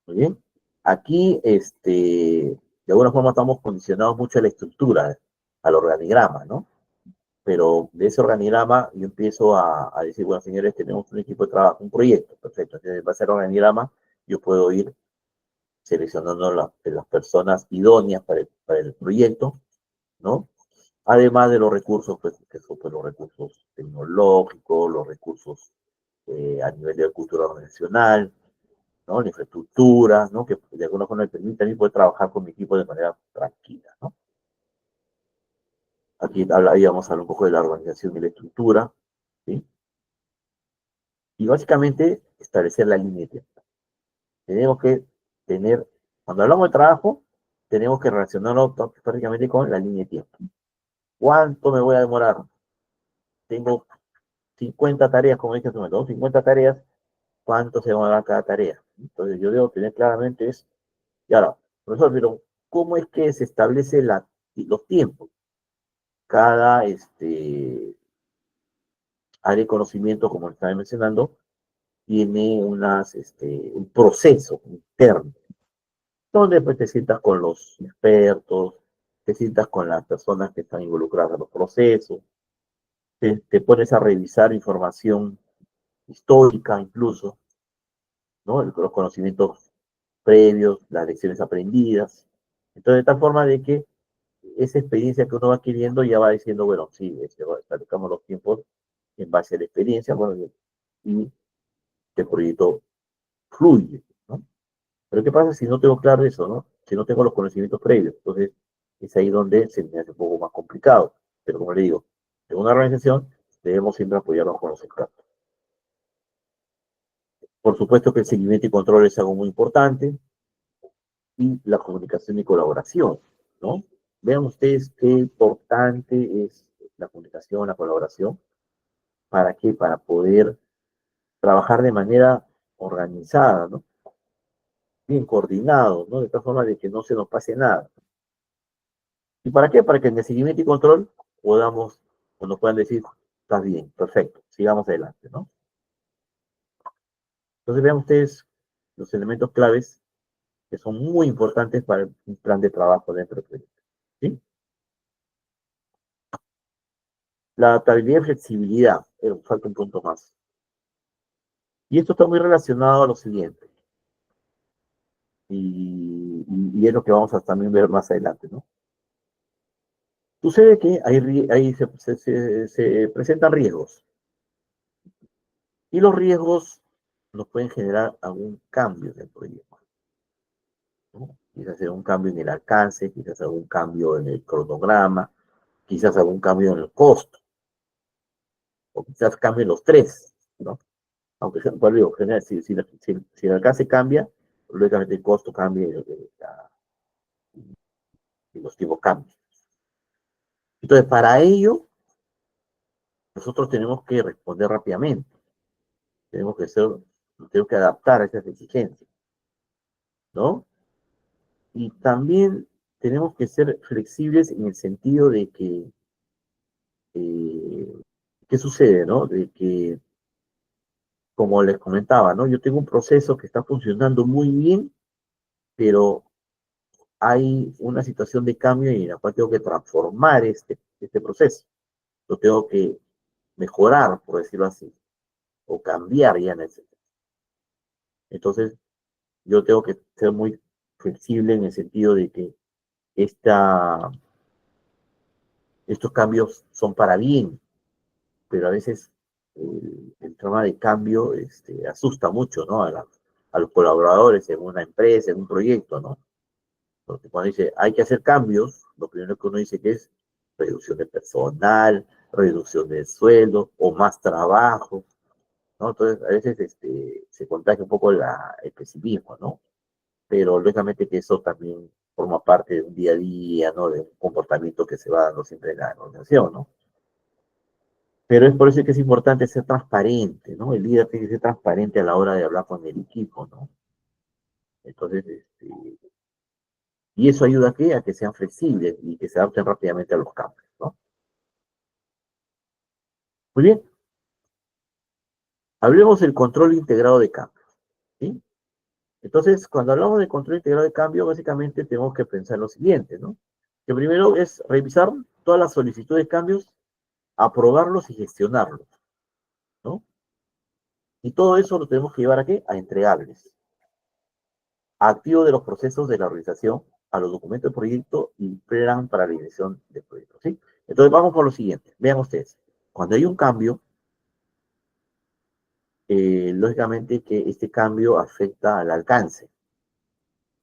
¿muy bien? Aquí, de alguna forma estamos condicionados mucho a la estructura, al organigrama, ¿no? Pero de ese organigrama yo empiezo a decir, bueno, señores, tenemos un equipo de trabajo, un proyecto, perfecto. Entonces, va a ser organigrama, yo puedo ir seleccionando las personas idóneas para el proyecto, ¿no? Además de los recursos, pues, que son pues, los recursos tecnológicos, los recursos a nivel de cultura organizacional, ¿no? La infraestructura, ¿no? Que de alguna forma me permite a mí poder trabajar con mi equipo de manera tranquila, ¿no? Aquí íbamos a hablar un poco de la organización y la estructura, ¿sí? Y básicamente establecer la línea de tiempo. Tenemos que tener, cuando hablamos de trabajo, tenemos que relacionarlo prácticamente con la línea de tiempo. ¿Cuánto me voy a demorar? Tengo 50 tareas, como dije hace un momento, 50 tareas, ¿cuánto se va a demorar cada tarea? Entonces yo debo tener claramente eso. Y ahora, profesor, pero ¿cómo es que se establece los tiempos? Cada área de conocimiento, como estaba mencionando, tiene un proceso interno, donde pues te sientas con los expertos, te sientas con las personas que están involucradas en los procesos, te pones a revisar información histórica incluso, ¿no? Los conocimientos previos, las lecciones aprendidas. Entonces, de tal forma de que esa experiencia que uno va adquiriendo ya va diciendo, bueno, sí, establezcamos los tiempos en base a la experiencia, bueno, y el proyecto fluye, ¿no? Pero ¿qué pasa si no tengo claro eso, ¿no? Si no tengo los conocimientos previos. Entonces, es ahí donde se me hace un poco más complicado. Pero como le digo, en una organización debemos siempre apoyarnos con los expertos. Por supuesto que el seguimiento y control es algo muy importante y la comunicación y colaboración, ¿no? Vean ustedes qué importante es la comunicación, la colaboración. ¿Para qué? Para poder trabajar de manera organizada, ¿no? Bien coordinado, ¿no? De tal forma de que no se nos pase nada. ¿Y para qué? Para que en el seguimiento y control podamos, o nos puedan decir, estás bien, perfecto, sigamos adelante, ¿no? Entonces vean ustedes los elementos claves que son muy importantes para un plan de trabajo dentro del proyecto, ¿sí? La adaptabilidad y flexibilidad, falta un punto más. Y esto está muy relacionado a lo siguiente, y es lo que vamos a también ver más adelante, ¿no? Sucede que ahí se presentan riesgos, y los riesgos nos pueden generar algún cambio en el proyecto, ¿no? Quizás algún cambio en el alcance, quizás algún cambio en el cronograma, quizás algún cambio en el costo, o quizás cambien los tres, ¿no? Aunque, bueno, digo, si el alcance cambia, lógicamente el costo cambia y los tipos cambian. Entonces, para ello, nosotros tenemos que responder rápidamente, tenemos que ser, tenemos que adaptar a esas exigencias, ¿no? Y también tenemos que ser flexibles en el sentido de que, ¿qué sucede, no? De que, como les comentaba, ¿no? Yo tengo un proceso que está funcionando muy bien, pero hay una situación de cambio en la cual tengo que transformar este proceso. Lo tengo que mejorar, por decirlo así, o cambiar ya en el sentido. Entonces, yo tengo que ser muy flexible en el sentido de que esta, estos cambios son para bien, pero a veces el tema de cambio asusta mucho, ¿no? A los colaboradores en una empresa, en un proyecto, ¿no? Porque cuando dice hay que hacer cambios, lo primero que uno dice que es reducción de personal, reducción de sueldo o más trabajo, ¿no? Entonces, a veces se contagia un poco el pesimismo, ¿no? Pero lógicamente que eso también forma parte de un día a día, ¿no? De un comportamiento que se va dando siempre en la organización, ¿no? Pero es por eso que es importante ser transparente, ¿no? El líder tiene que ser transparente a la hora de hablar con el equipo, ¿no? Entonces, y eso ayuda a que sean flexibles y que se adapten rápidamente a los cambios, ¿no? Muy bien, hablemos del control integrado de cambios, ¿sí? Entonces, cuando hablamos de control integrado de cambio, básicamente tenemos que pensar lo siguiente, ¿no? Que primero es revisar todas las solicitudes de cambios, aprobarlos y gestionarlos, ¿no? Y todo eso lo tenemos que llevar ¿a qué? A entregables, activo de los procesos de la organización, a los documentos de proyecto y plan para la dirección del proyecto, ¿sí? Entonces vamos por lo siguiente, vean ustedes, cuando hay un cambio, lógicamente que este cambio afecta al alcance,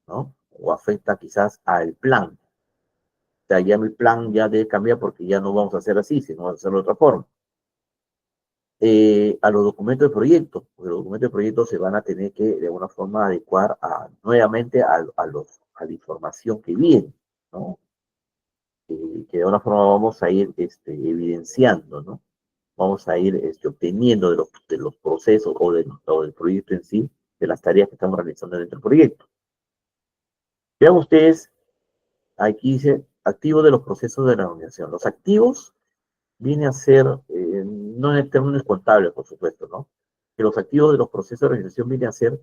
¿no? O afecta quizás al plan. O sea, ya mi plan ya debe cambiar porque ya no vamos a hacer así, sino vamos a hacerlo de otra forma. A los documentos de proyecto, porque los documentos de proyecto se van a tener que de alguna forma adecuar nuevamente a la información que viene, ¿no? Que de alguna forma vamos a ir evidenciando, ¿no? Vamos a ir obteniendo de los procesos o del proyecto en sí, de las tareas que estamos realizando dentro del proyecto. Vean ustedes, aquí dice activo de los procesos de la organización. Los activos viene a ser, no en términos contables, por supuesto, ¿no? que los activos de los procesos de organización vienen a ser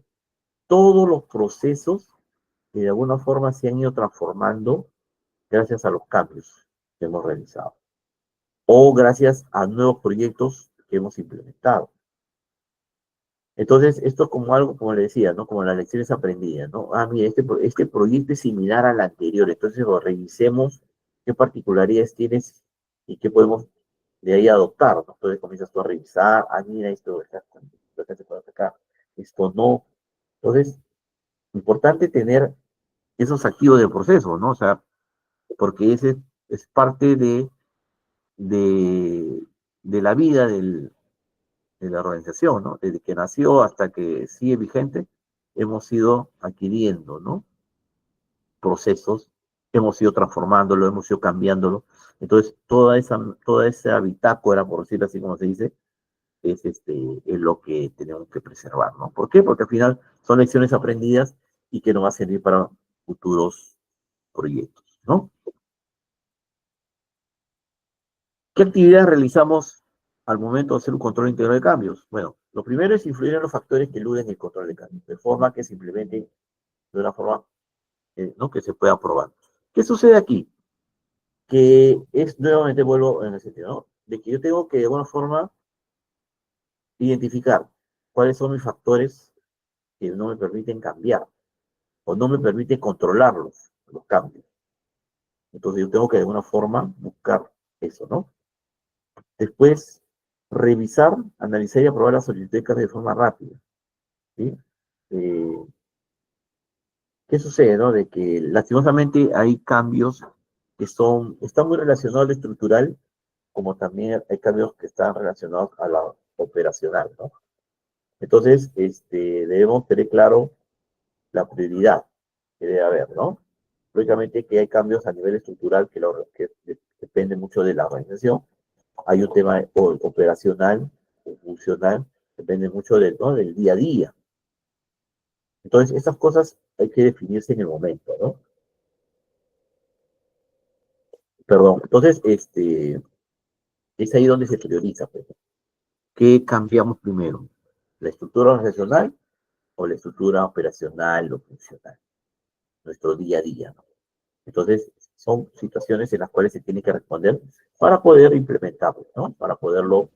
todos los procesos que de alguna forma se han ido transformando gracias a los cambios que hemos realizado o gracias a nuevos proyectos que hemos implementado. Entonces, esto es como algo, como le decía, ¿no? Como las lecciones aprendidas, ¿no? Ah, mira, este proyecto es similar al anterior, entonces lo revisemos qué particularidades tienes y qué podemos de ahí adoptar, ¿no? Entonces comienzas tú a revisar, ah, mira, esto se puede atacar, esto no. Entonces, importante tener esos activos del proceso, ¿no? O sea, porque ese es parte de, de la vida de la organización, ¿no? Desde que nació hasta que sigue vigente, hemos ido adquiriendo, ¿no? Procesos, hemos ido transformándolo, hemos ido cambiándolo. Entonces, toda esa bitácora, por decirlo así como se dice, es lo que tenemos que preservar, ¿no? ¿Por qué? Porque al final son lecciones aprendidas y que nos va a servir para futuros proyectos, ¿no? ¿Qué actividades realizamos al momento de hacer un control integral de cambios? Bueno, lo primero es influir en los factores que eluden el control de cambios, de forma que se implemente de una forma, ¿no? Que se pueda probar. ¿Qué sucede aquí? Que es, nuevamente vuelvo en el sentido, ¿no? De que yo tengo que de alguna forma identificar cuáles son mis factores que no me permiten cambiar o no me permiten controlarlos, los cambios. Entonces yo tengo que de alguna forma buscar eso, ¿no? Después, revisar, analizar y aprobar las solicitudes de forma rápida, ¿sí? Eh, ¿Qué sucede, no? De que lastimosamente hay cambios que están muy relacionados a lo estructural, como también hay cambios que están relacionados a la operacional, ¿no? Entonces, debemos tener claro la prioridad que debe haber, ¿no? Lógicamente que hay cambios a nivel estructural que depende mucho de la organización. Hay un tema operacional, funcional, depende mucho ¿no? del día a día. Entonces, esas cosas hay que definirse en el momento, ¿no? Perdón, entonces, es ahí donde se prioriza, pues. ¿Qué cambiamos primero? ¿La estructura organizacional o la estructura operacional o funcional? Nuestro día a día, ¿no? Entonces, son situaciones en las cuales se tiene que responder para poder implementarlo, ¿no? Para poderlo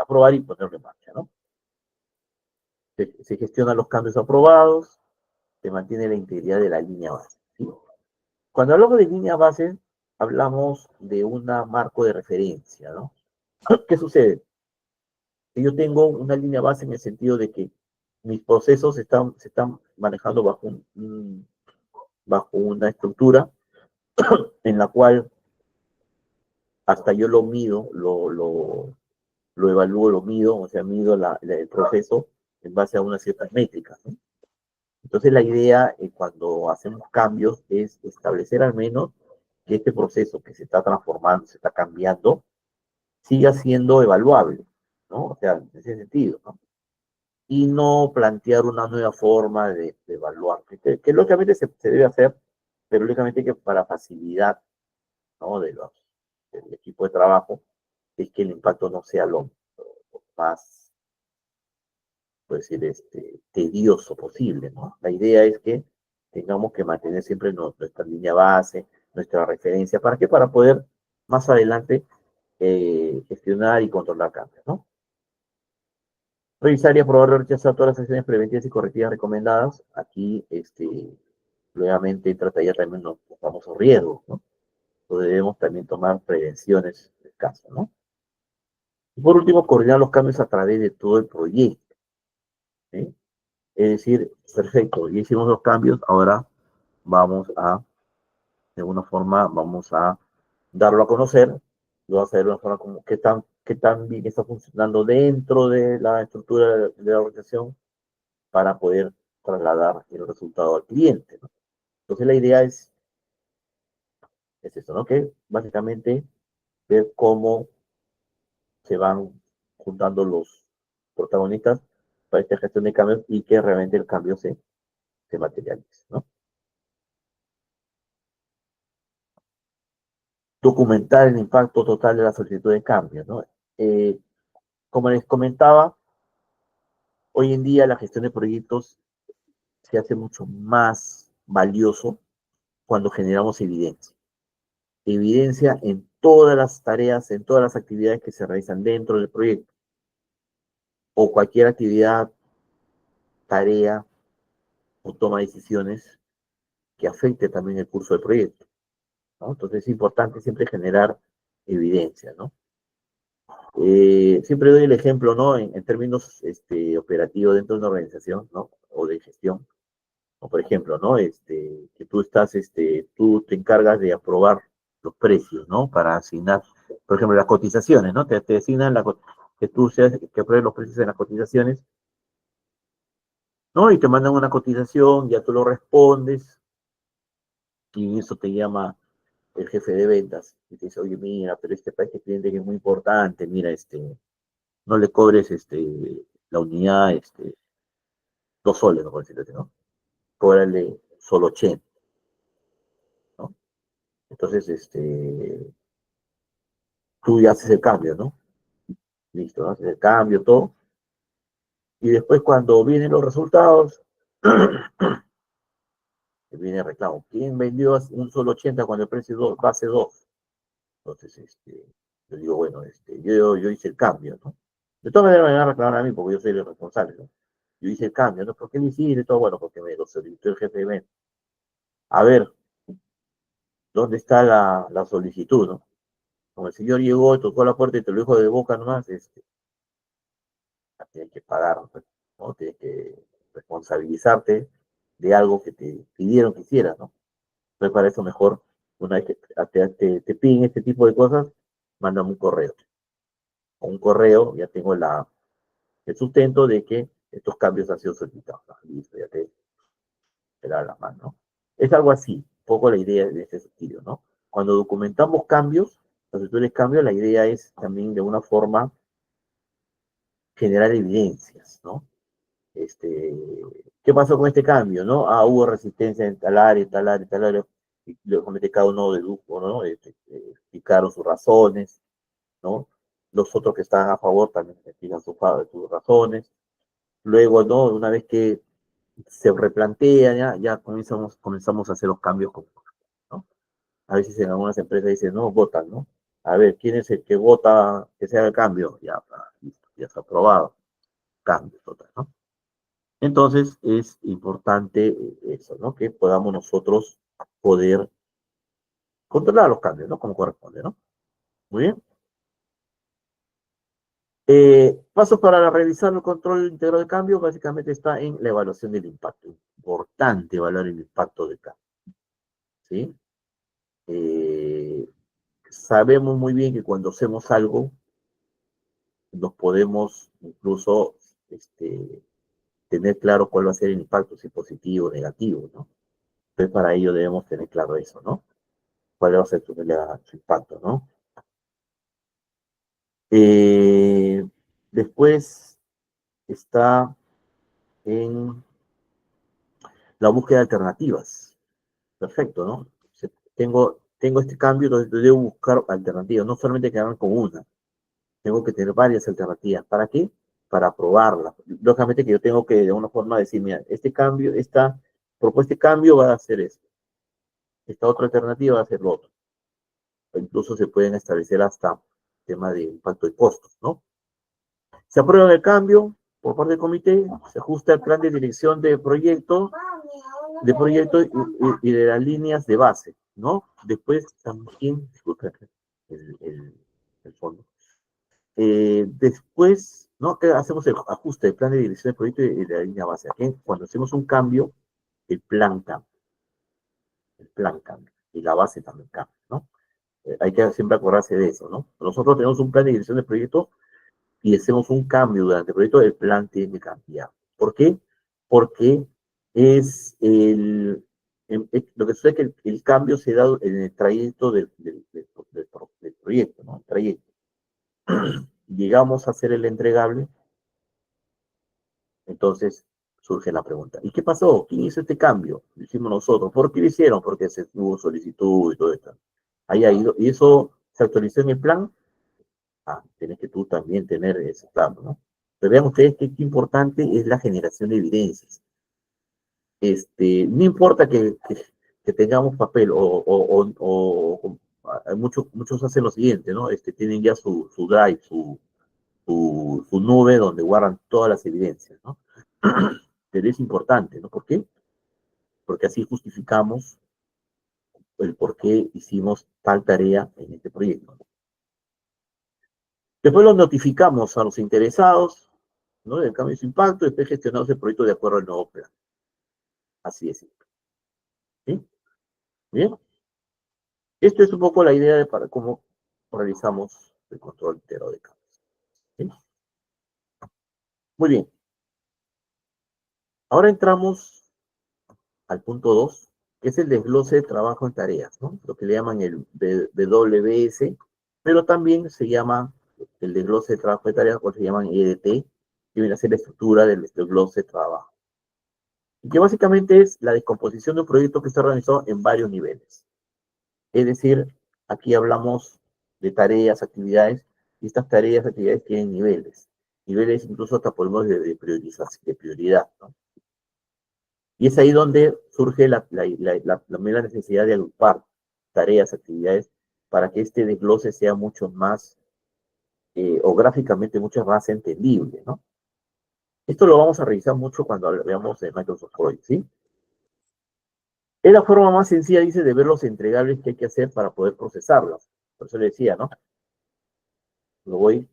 aprobar y ponerlo en marcha, ¿no? Se gestionan los cambios aprobados, se mantiene la integridad de la línea base, ¿sí? Cuando hablamos de línea base, hablamos de un marco de referencia, ¿no? ¿Qué sucede? Que yo tengo una línea base en el sentido de que mis procesos se están manejando bajo una estructura en la cual hasta yo lo mido, lo evalúo, lo mido, o sea, mido el proceso en base a unas ciertas métricas, ¿no? Entonces la idea cuando hacemos cambios es establecer al menos que este proceso que se está transformando, se está cambiando, siga siendo evaluable, ¿no? O sea, en ese sentido, ¿no? Y no plantear una nueva forma de evaluar, que lógicamente se debe hacer, pero lógicamente que para facilidad, ¿no? Del equipo de trabajo, es que el impacto no sea lo más, pues decir, tedioso posible, ¿no? La idea es que tengamos que mantener siempre nuestra línea base, nuestra referencia, ¿para qué? Para poder más adelante gestionar y controlar cambios, ¿no? Revisar y aprobar o rechazar todas las acciones preventivas y correctivas recomendadas. Aquí, nuevamente trataría también los famosos riesgos, ¿no? Entonces debemos también tomar prevenciones del caso, ¿no? Y por último, coordinar los cambios a través de todo el proyecto, ¿sí? Es decir, perfecto, ya hicimos los cambios, ahora vamos de alguna forma, vamos a darlo a conocer, lo vamos a hacer de una forma como qué tan bien está funcionando dentro de la estructura de la organización para poder trasladar el resultado al cliente, ¿no? Entonces la idea es esto, ¿no? Que básicamente ver cómo se van juntando los protagonistas para esta gestión de cambios y que realmente el cambio se materialice, ¿no? Documentar el impacto total de la solicitud de cambio, ¿no? Eh, Como les comentaba, Hoy en día la gestión de proyectos se hace mucho más valioso cuando generamos evidencia. Evidencia en todas las tareas, en todas las actividades que se realizan dentro del proyecto o cualquier actividad, tarea o toma de decisiones que afecte también el curso del proyecto, ¿no? Entonces es importante siempre generar evidencia, ¿no? Siempre doy el ejemplo, ¿no? En términos operativos dentro de una organización, ¿no? O de gestión. O por ejemplo, ¿no? Que tú estás, tú te encargas de aprobar los precios, ¿no? Para asignar, por ejemplo, las cotizaciones, ¿no? Te asignan que tú seas, que apruebes los precios en las cotizaciones, ¿no? Y te mandan una cotización, ya tú lo respondes, y eso te llama el jefe de ventas, y te dice, oye, mira, pero para este cliente que es muy importante, mira, no le cobres, la unidad, 2 soles, no por decirlo así, ¿no? Cóbrale solo 80, ¿no? Entonces, tú ya haces el cambio, ¿no? Listo, ¿no? Haces el cambio, todo. Y después cuando vienen los resultados, viene el reclamo. ¿Quién vendió un solo 80 cuando el precio es base 2? Entonces, yo digo, bueno, yo hice el cambio, ¿no? De todas maneras me van a reclamar a mí porque yo soy el responsable, ¿no? Yo hice el cambio, ¿no? ¿Por qué lo hiciste? Todo, bueno, porque me lo solicitó el jefe de venta. A ver, ¿dónde está la solicitud, no? Como el señor llegó, tocó la puerta y te lo dijo de boca nomás, tienes que pagar, ¿no? Tienes que responsabilizarte de algo que te pidieron que hicieras, ¿no? Entonces, para eso mejor, una vez que te piden este tipo de cosas, mándame un correo. Con un correo ya tengo el sustento de que estos cambios han sido solicitados. Listo, ya te da la mano, ¿no? Es algo así, un poco la idea de este sentido, ¿no? Cuando documentamos cambios, cuando tú eres cambio, la idea es también de una forma generar evidencias, ¿no? ¿Qué pasó con este cambio, no? Ah, hubo resistencia en tal área, tal área, tal área, y lógicamente cada uno dedujo, ¿no? Explicaron sus razones, ¿no? Los otros que estaban a favor también explican sus razones. Luego, ¿no? Una vez que se replantea, ya comenzamos a hacer los cambios, ¿no? A veces en algunas empresas dicen, no, votan, ¿no? A ver, ¿quién es el que vota que se haga el cambio? Ya, listo, ya está aprobado. Cambio total, ¿no? Entonces es importante eso, ¿no? Que podamos nosotros poder controlar los cambios, ¿no? Como corresponde, ¿no? Muy bien. Pasos para revisar el control integral de cambio, básicamente está en la evaluación del impacto. Importante evaluar el impacto del cambio, ¿sí? Sabemos muy bien que cuando hacemos algo, nos podemos incluso tener claro cuál va a ser el impacto, si positivo o negativo, ¿no? Entonces, para ello debemos tener claro eso, ¿no? Cuál va a ser su impacto, ¿no? Eh, Después está en la búsqueda de alternativas. Perfecto, ¿no? Tengo este cambio, entonces debo buscar alternativas, no solamente quedarme con una. Tengo que tener varias alternativas. ¿Para qué? Para probarlas. Lógicamente que yo tengo que de alguna forma decir, mira, propuesta de cambio va a hacer esto. Esta otra alternativa va a hacer lo otro. O incluso se pueden establecer hasta temas de impacto de costos, ¿no? Se aprueba el cambio por parte del comité, se ajusta el plan de dirección de proyecto y de las líneas de base, ¿no? Después también, disculpa, el fondo. Después, ¿no? Que hacemos el ajuste del plan de dirección del proyecto y de la línea base. Aquí, cuando hacemos un cambio, el plan cambia. El plan cambia. Y la base también cambia, ¿no? Hay que siempre acordarse de eso, ¿no? Nosotros tenemos un plan de dirección del proyecto y hacemos un cambio durante el proyecto, el plan tiene que cambiar. ¿Por qué? Porque es lo que sucede es que el cambio se da en el trayecto del proyecto, ¿no? El trayecto. Llegamos a hacer el entregable, entonces surge la pregunta, ¿y qué pasó? ¿Quién hizo este cambio? Lo hicimos nosotros. ¿Por qué lo hicieron? Porque se tuvo solicitud y todo esto. Ahí ha ido, y eso se actualizó en el plan. Tienes que tú también tener ese plan, ¿no? Pero vean ustedes qué importante es la generación de evidencias. No importa que tengamos papel muchos hacen lo siguiente, ¿no? Tienen ya su drive, su nube donde guardan todas las evidencias, ¿no? Pero es importante, ¿no? ¿Por qué? Porque así justificamos el por qué hicimos tal tarea en este proyecto, ¿no? Después los notificamos a los interesados, ¿no? Del cambio de su impacto, después gestionamos el proyecto de acuerdo al nuevo plan. Así es simple. ¿Sí? Bien. Esto es un poco la idea de para cómo realizamos el control entero de cambios. ¿Sí? Muy bien. Ahora entramos al punto 2, que es el desglose de trabajo en tareas, ¿no? Lo que le llaman el WS, pero también se llama el desglose de trabajo de tareas, o se llaman EDT, que viene a ser la estructura del desglose de trabajo. Y que básicamente es la descomposición de un proyecto que está organizado en varios niveles. Es decir, aquí hablamos de tareas, actividades, y estas tareas, actividades tienen niveles. Niveles incluso hasta podemos de priorización, de prioridad, ¿no? Y es ahí donde surge la necesidad de agrupar tareas, actividades, para que este desglose sea mucho más, o gráficamente mucho más entendible, ¿no? Esto lo vamos a revisar mucho cuando veamos de Microsoft Project, ¿sí? Es la forma más sencilla, dice, de ver los entregables que hay que hacer para poder procesarlos. Por eso le decía, ¿no? Lo voy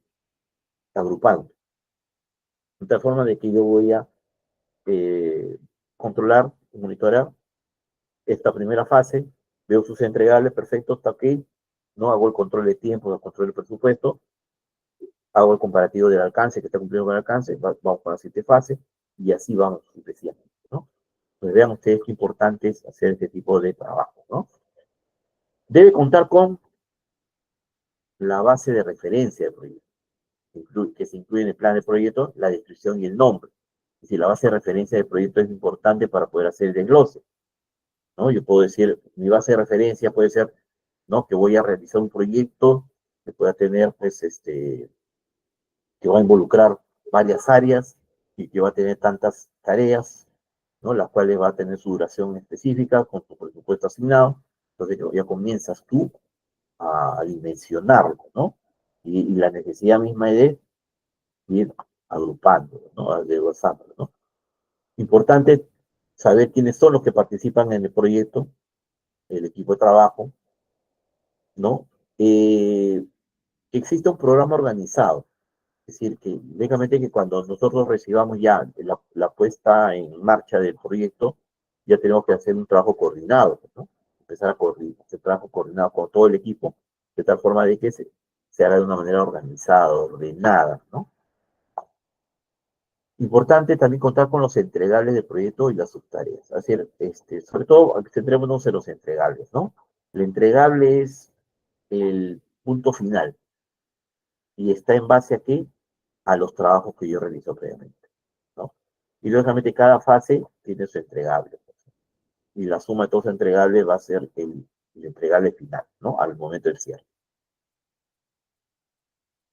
agrupando. De tal forma de que yo voy a controlar, monitorear esta primera fase, veo sus entregables, perfecto, está ok, ¿no? Hago el control de tiempo, el control del presupuesto, hago el comparativo del alcance, que está cumpliendo con el alcance, vamos con la siguiente fase, y así vamos sucesivamente, ¿no? Pues vean ustedes qué importante es hacer este tipo de trabajo, ¿no? Debe contar con la base de referencia del proyecto, que se incluye en el plan de proyecto, la descripción y el nombre. Es decir, la base de referencia del proyecto es importante para poder hacer el desglose, ¿no? Yo puedo decir, mi base de referencia puede ser, ¿no? Que voy a realizar un proyecto que pueda tener, pues, que va a involucrar varias áreas y que va a tener tantas tareas, ¿no? Las cuales va a tener su duración específica con tu presupuesto asignado. Entonces ya comienzas tú a dimensionarlo, ¿no? Y la necesidad misma es de ir agrupándolo, ¿no? Desglosándolo, ¿no? Importante saber quiénes son los que participan en el proyecto, el equipo de trabajo, ¿no? Que exista un programa organizado. Es decir, que únicamente que cuando nosotros recibamos ya la puesta en marcha del proyecto, ya tenemos que hacer un trabajo coordinado, ¿no? Empezar a hacer trabajo coordinado con todo el equipo, de tal forma de que se haga de una manera organizada, ordenada, ¿no? Importante también contar con los entregables del proyecto y las subtareas. Es decir, sobre todo, centrémonos en los entregables, ¿no? El entregable es el punto final y está en base a qué? A los trabajos que yo realizo previamente, ¿no? Y lógicamente cada fase tiene su entregable, pues, y la suma de todos los entregables va a ser el entregable final, ¿no? Al momento del cierre.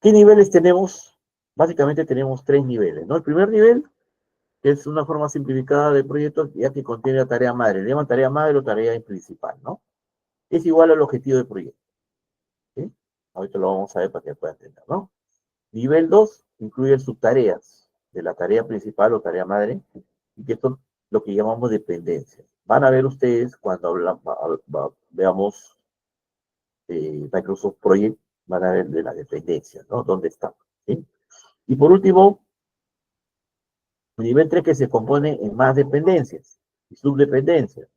¿Qué niveles tenemos? Básicamente tenemos 3 niveles, ¿no? El primer nivel, que es una forma simplificada del proyecto, ya que contiene la tarea madre. Le llaman tarea madre o tarea principal, ¿no? Es igual al objetivo del proyecto, ¿sí? Ahorita lo vamos a ver para que puedan entender, ¿no? Nivel 2 incluye subtareas de la tarea principal o tarea madre, y que son lo que llamamos dependencias. Van a ver ustedes cuando veamos Microsoft Project, van a ver de las dependencias, ¿no? ¿Dónde están? ¿Sí? Y por último, nivel 3 que se compone en más dependencias y subdependencias,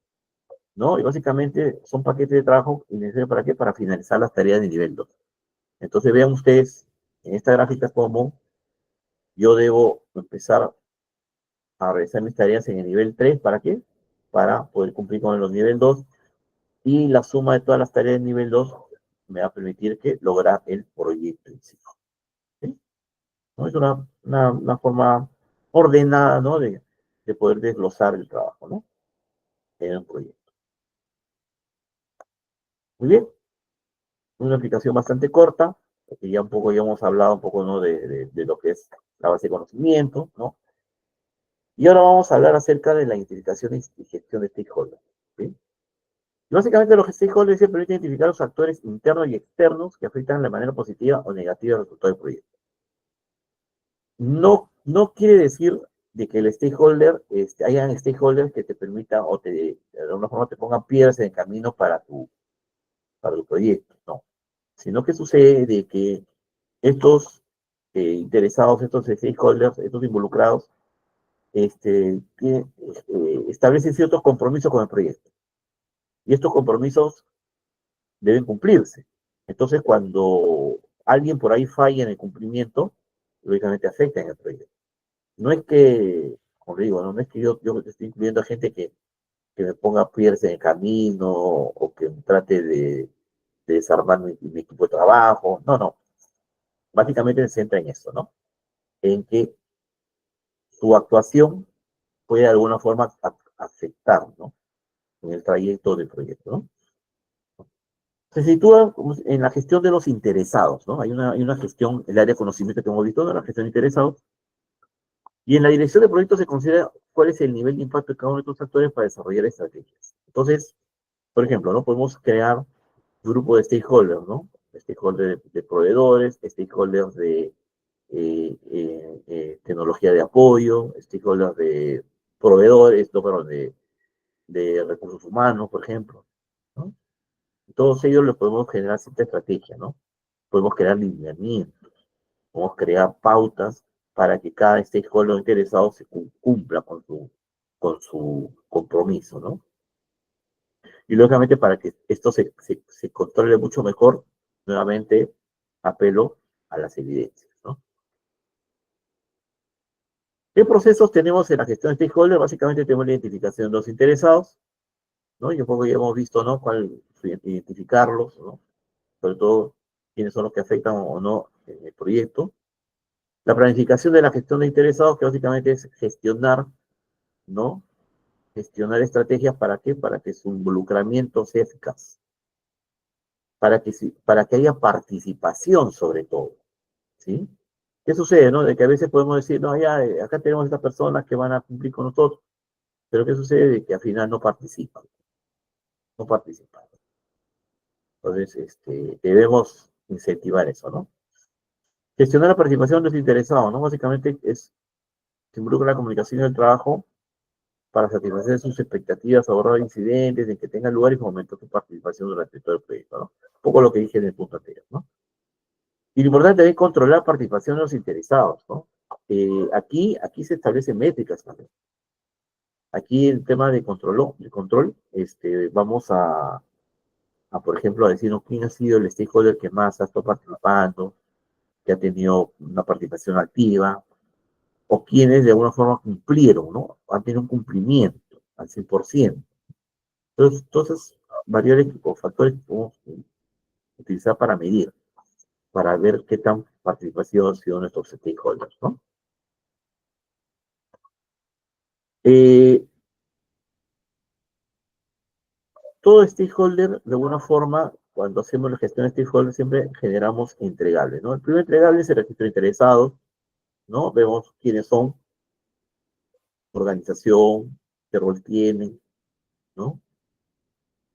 ¿no? Y básicamente son paquetes de trabajo necesarios para qué? Para finalizar las tareas de nivel 2. Entonces vean ustedes en esta gráfica cómo yo debo empezar a realizar mis tareas en el nivel 3, ¿para qué? Para poder cumplir con los nivel 2, y la suma de todas las tareas de nivel 2 me va a permitir que lograr el proyecto en sí, ¿sí? ¿No? Es una forma ordenada, ¿no? De poder desglosar el trabajo, ¿no? En un proyecto. Muy bien. Una aplicación bastante corta, porque ya un poco ya hemos hablado un poco, ¿no? De lo que es la base de conocimiento, ¿no? Y ahora vamos a hablar acerca de la identificación y gestión de stakeholders, ¿sí? Y básicamente los stakeholders se permiten identificar los actores internos y externos que afectan de manera positiva o negativa el resultado del proyecto. No quiere decir de que el stakeholder, hayan stakeholders que te permitan o de alguna forma te pongan piedras en el camino para tu proyecto, no. Sino que sucede de que estos interesados, estos stakeholders, estos involucrados, establecen ciertos compromisos con el proyecto. Y estos compromisos deben cumplirse. Entonces, cuando alguien por ahí falla en el cumplimiento, lógicamente afecta en el proyecto. No es que, como digo, no es que yo estoy incluyendo a gente que me ponga piedras en el camino o que trate de desarmar mi equipo de trabajo. No, no. Básicamente se centra en eso, ¿no? En que su actuación puede de alguna forma afectar, ¿no? En el trayecto del proyecto, ¿no? Se sitúa en la gestión de los interesados, ¿no? Hay una gestión, el área de conocimiento que hemos visto, ¿no? La gestión de interesados. Y en la dirección de proyectos se considera cuál es el nivel de impacto de cada uno de estos actores para desarrollar estrategias. Entonces, por ejemplo, ¿no? Podemos crear un grupo de stakeholders, ¿no? Stakeholders de proveedores, stakeholders de tecnología de apoyo, stakeholders de proveedores, no, perdón, de recursos humanos, por ejemplo, ¿no? Todos ellos les podemos generar cierta estrategia, ¿no? Podemos crear lineamientos, podemos crear pautas para que cada stakeholder interesado se cumpla con su compromiso, ¿no? Y lógicamente para que esto se controle mucho mejor, nuevamente apelo a las evidencias, ¿no? ¿Qué procesos tenemos en la gestión de stakeholders? Básicamente tenemos la identificación de los interesados, ¿no? Y un poco ya hemos visto, ¿no? Identificarlos, ¿no? Sobre todo quiénes son los que afectan o no el proyecto. La planificación de la gestión de interesados, que básicamente es gestionar, ¿no? Gestionar estrategias para qué, para que su involucramiento sea eficaz, para que haya participación sobre todo, ¿sí? ¿Qué sucede, no? De que a veces podemos decir, no, ya, acá tenemos estas personas que van a cumplir con nosotros, pero ¿qué sucede? De que al final no participan, no participan. Entonces, debemos incentivar eso, ¿no? Gestionar la participación de los interesados, ¿no? Básicamente se involucra la comunicación y el trabajo para satisfacer sus expectativas, ahorrar incidentes, en que tenga lugar y fomentar su participación durante todo el proyecto, ¿no? Un poco lo que dije en el punto anterior, ¿no? Y lo importante es controlar la participación de los interesados, ¿no? Aquí se establecen métricas también. Aquí el tema de control, vamos por ejemplo, a decirnos quién ha sido el stakeholder que más ha estado participando, que ha tenido una participación activa, o quienes de alguna forma cumplieron, ¿no? Han tenido un cumplimiento al 100%. Entonces, variables o factores que podemos utilizar para medir, para ver qué tan participación han sido nuestros stakeholders, ¿no? Eh, todo stakeholder, de alguna forma, cuando hacemos la gestión de stakeholder, siempre generamos entregables, ¿no? El primer entregable es el registro de interesados, ¿no? Vemos quiénes son, organización, qué rol tienen, ¿no?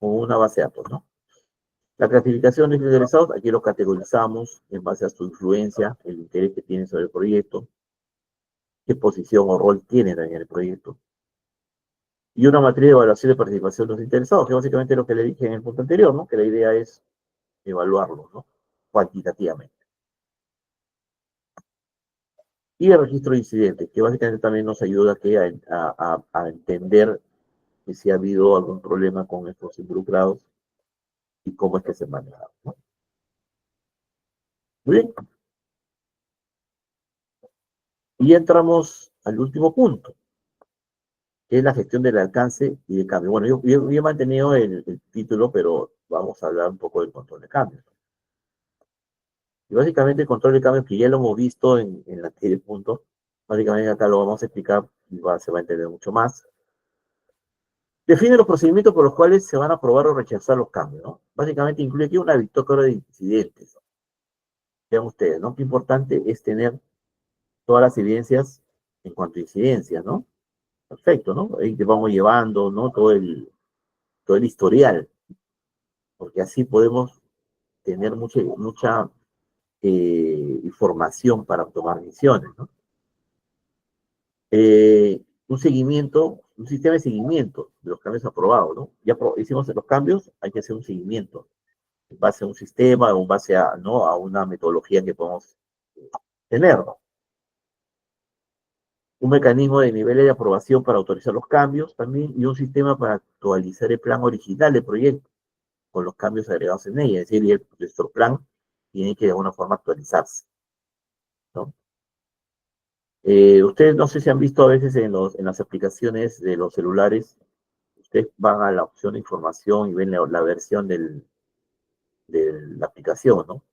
Como una base de datos, ¿no? La clasificación de los interesados, aquí los categorizamos en base a su influencia, el interés que tienen sobre el proyecto, qué posición o rol tienen en el proyecto. Y una matriz de evaluación de participación de los interesados, que básicamente es lo que le dije en el punto anterior, ¿no? Que la idea es evaluarlos, ¿no? Cuantitativamente. Y el registro de incidentes, que básicamente también nos ayuda a entender que si ha habido algún problema con estos involucrados y cómo es que se maneja, ¿no? Muy bien. Y entramos al último punto, que es la gestión del alcance y de cambio. Bueno, yo he mantenido el título, pero vamos a hablar un poco del control de cambios. Y básicamente el control de cambios, que ya lo hemos visto en el anterior punto, básicamente acá lo vamos a explicar y se va a entender mucho más. Define los procedimientos por los cuales se van a aprobar o rechazar los cambios, ¿no? Básicamente incluye aquí una bitácora de incidentes. Vean ustedes, ¿no? Qué importante es tener todas las evidencias en cuanto a incidencias, ¿no? Perfecto, ¿no? Ahí te vamos llevando, ¿no? Todo el historial, porque así podemos tener mucha información para tomar decisiones, ¿no? Un seguimiento, un sistema de seguimiento de los cambios aprobados, ¿no? Ya hicimos los cambios, hay que hacer un seguimiento en base a un sistema o en base a, ¿no? a una metodología que podemos tener, ¿no? Un mecanismo de niveles de aprobación para autorizar los cambios también y un sistema para actualizar el plan original del proyecto con los cambios agregados en ella, es decir, nuestro plan tiene que de alguna forma actualizarse, ¿no? Ustedes no sé si han visto a veces en las aplicaciones de los celulares, ustedes van a la opción de información y ven la versión de la aplicación, ¿no?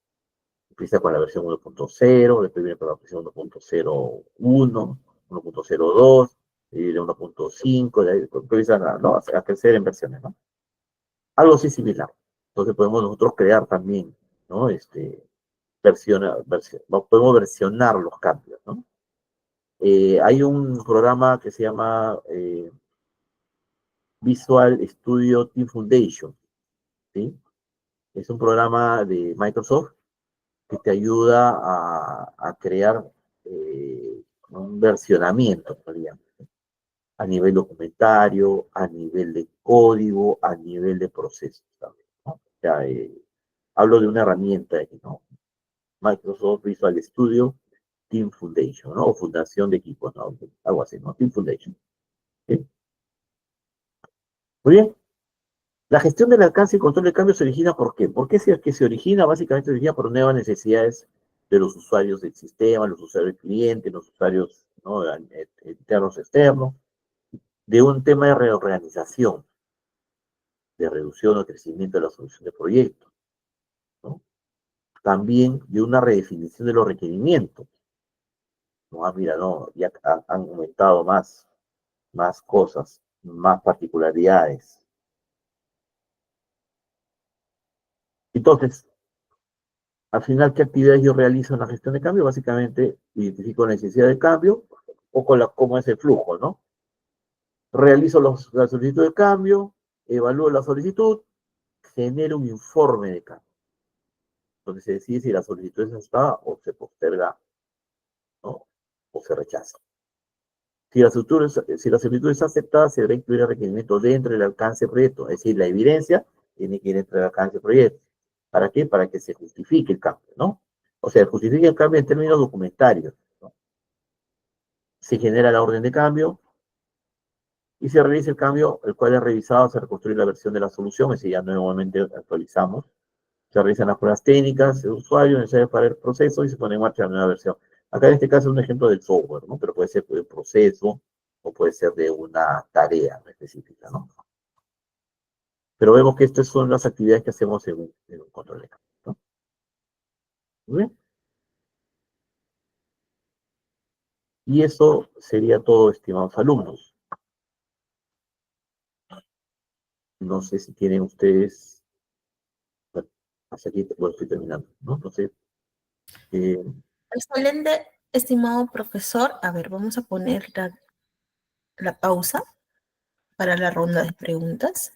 Empieza con la versión 1.0, después viene con la versión 1.01, 1.02, y viene 1.5, empiezan a, ¿no? a crecer en versiones, ¿no? Algo así similar. Entonces podemos nosotros crear también, ¿no? Podemos versionar los cambios, ¿no? Hay un programa que se llama Visual Studio Team Foundation, ¿sí? Es un programa de Microsoft que te ayuda a crear un versionamiento, digamos, a nivel documentario, a nivel de código, a nivel de procesos también, ¿no? O sea, hablo de una herramienta, ¿no? Microsoft Visual Studio Team Foundation, ¿no? O Fundación de Equipos, ¿no? Algo así, ¿no? Team Foundation. ¿Sí? Muy bien. La gestión del alcance y control de cambios se origina ¿por qué? ¿Por qué es que se origina? Básicamente se origina por nuevas necesidades de los usuarios del sistema, los usuarios clientes, los usuarios, ¿no? Internos, externos, de un tema de reorganización, de reducción o crecimiento de la solución de proyectos, ¿no? También de una redefinición de los requerimientos, ¿no? Mira, no, ya han aumentado más cosas, más particularidades. Entonces, al final, ¿qué actividades yo realizo en la gestión de cambio? Básicamente, identifico la necesidad de cambio o cómo es el flujo, ¿no? Realizo la solicitud de cambio, evalúo la solicitud, genero un informe de cambio, donde se decide si la solicitud es aceptada o se posterga, ¿no? O se rechaza. Si la solicitud es aceptada, se deberá incluir el requerimiento dentro del alcance del proyecto, es decir, la evidencia tiene que ir dentro del alcance del proyecto. ¿Para qué? Para que se justifique el cambio, ¿no? O sea, justifique el cambio en términos documentarios, ¿no? Se genera la orden de cambio y se realiza el cambio, el cual es revisado, se reconstruye la versión de la solución, es decir, ya nuevamente actualizamos. Se realizan las pruebas técnicas del usuario necesarias para el proceso y se pone en marcha la nueva versión. Acá en este caso es un ejemplo del software, ¿no? Pero puede ser de un proceso o puede ser de una tarea específica, ¿no? Pero vemos que estas son las actividades que hacemos en un control de cambio, ¿no? Muy bien. Y eso sería todo, estimados alumnos. No sé si tienen ustedes, bueno, hasta aquí estoy terminando, ¿no? Entonces, Excelente, estimado profesor. A ver, vamos a poner la pausa para la ronda de preguntas.